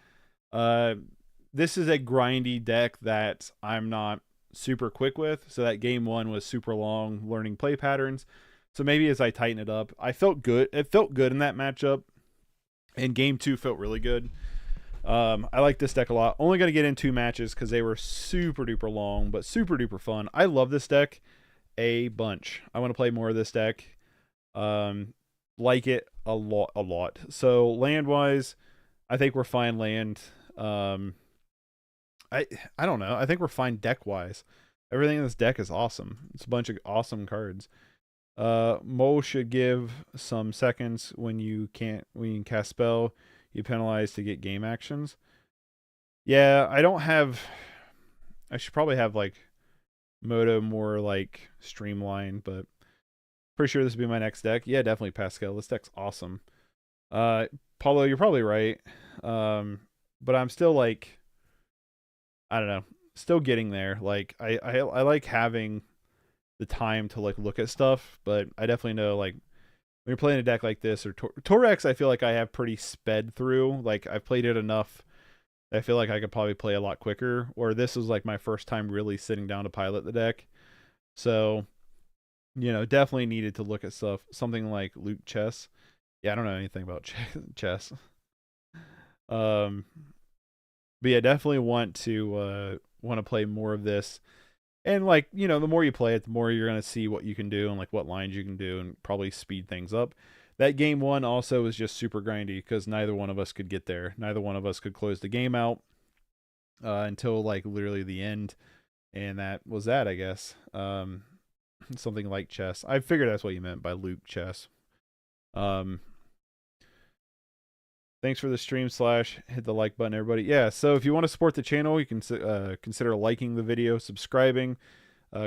This is a grindy deck that I'm not super quick with, so that game 1 was super long, learning play patterns. So maybe as I tighten it up, I felt good. It felt good in that matchup, and game 2 felt really good. I like this deck a lot. Only going to get in 2 matches because they were super duper long, but super duper fun. I love this deck a bunch. I want to play more of this deck. Like it a lot. So land wise, I think we're fine land. I don't know. I think we're fine deck wise. Everything in this deck is awesome. It's a bunch of awesome cards. Mole should give some seconds when you can cast spell. You penalize to get game actions. Yeah, I don't have. I should probably have like Moto more like streamlined, but pretty sure this would be my next deck. Yeah, definitely Pascal. This deck's awesome. Paulo, you're probably right. But I'm still like, I don't know, still getting there. Like I like having the time to like look at stuff, but I definitely know like when you're playing a deck like this or Torex, I feel like I have pretty sped through. Like I've played it enough. I feel like I could probably play a lot quicker. Or this was like my first time really sitting down to pilot the deck. So, definitely needed to look at something like loot chess. Yeah, I don't know anything about chess. Um, but yeah, definitely want to play more of this. And like, the more you play it, the more you're gonna see what you can do and like what lines you can do, and probably speed things up. That game one also was just super grindy because neither one of us could get there. Neither one of us could close the game out until like literally the end, and that was that, I guess. Something like chess. I figured that's what you meant by loop chess. Thanks for the stream / hit the like button, everybody. Yeah, so if you want to support the channel, you can consider liking the video, subscribing,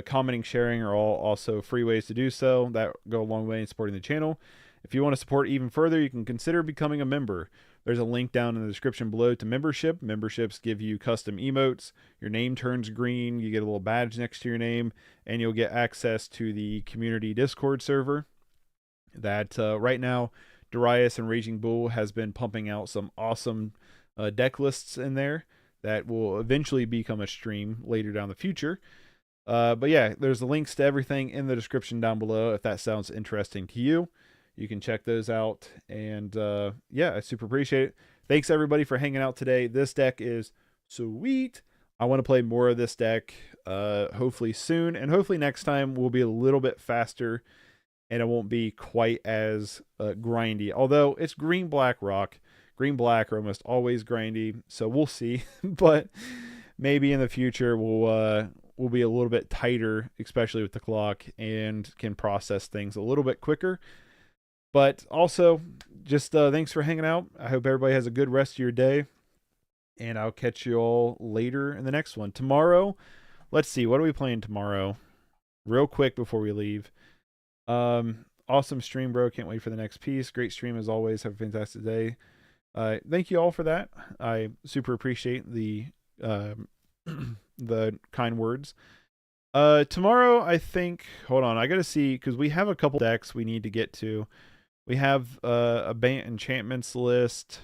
commenting, sharing are all also free ways to do so. That go a long way in supporting the channel. If you want to support even further, you can consider becoming a member. There's a link down in the description below to membership. Memberships give you custom emotes. Your name turns green. You get a little badge next to your name, and you'll get access to the community Discord server. That right now, Darius and Raging Bull has been pumping out some awesome deck lists in there that will eventually become a stream later down the future. But yeah, there's the links to everything in the description down below. If that sounds interesting to you, you can check those out. And yeah, I super appreciate it. Thanks everybody for hanging out today. This deck is sweet. I want to play more of this deck hopefully soon. And hopefully next time we'll be a little bit faster and it won't be quite as grindy. Although it's green-black rock. Green-black are almost always grindy, so we'll see. But maybe in the future we'll be a little bit tighter, especially with the clock, and can process things a little bit quicker. But also, just thanks for hanging out. I hope everybody has a good rest of your day, and I'll catch you all later in the next one. Tomorrow, let's see, what are we playing tomorrow? Real quick before we leave. Awesome stream, bro. Can't wait for the next piece. Great stream as always. Have a fantastic day. Thank you all for that. I super appreciate the the kind words. Tomorrow, I think, hold on, I gotta see, because we have a couple decks we need to get to. We have a Bant Enchantments list.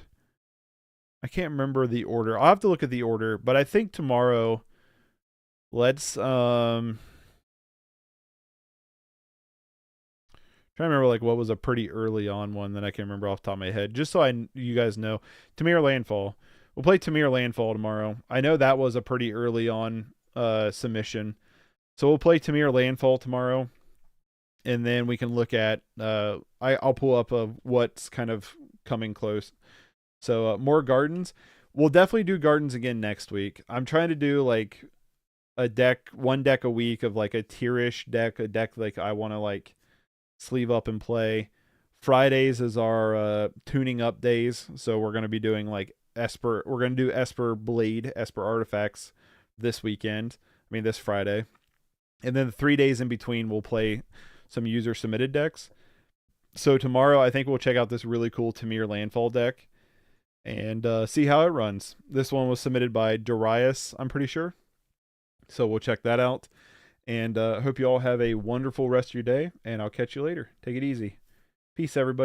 I can't remember the order. I'll have to look at the order, but I think tomorrow, let's trying to remember like what was a pretty early on one that I can remember off the top of my head. Just so you guys know, Tamir Landfall. We'll play Tamir Landfall tomorrow. I know that was a pretty early on submission, so we'll play Tamir Landfall tomorrow, and then we can look at. I'll pull up what's kind of coming close. So more gardens. We'll definitely do gardens again next week. I'm trying to do like one deck a week of like a tierish deck, a deck like I want to like sleeve up and play. Fridays is our tuning up days, so we're going to be doing like Esper. We're going to do Esper Blade, Esper Artifacts this weekend. I mean this Friday. And then the 3 days in between we'll play some user submitted decks. So tomorrow I think we'll check out this really cool Tamir Landfall deck and see how it runs. This one was submitted by Darius, I'm pretty sure. So we'll check that out. And hope you all have a wonderful rest of your day, and I'll catch you later. Take it easy. Peace, everybody.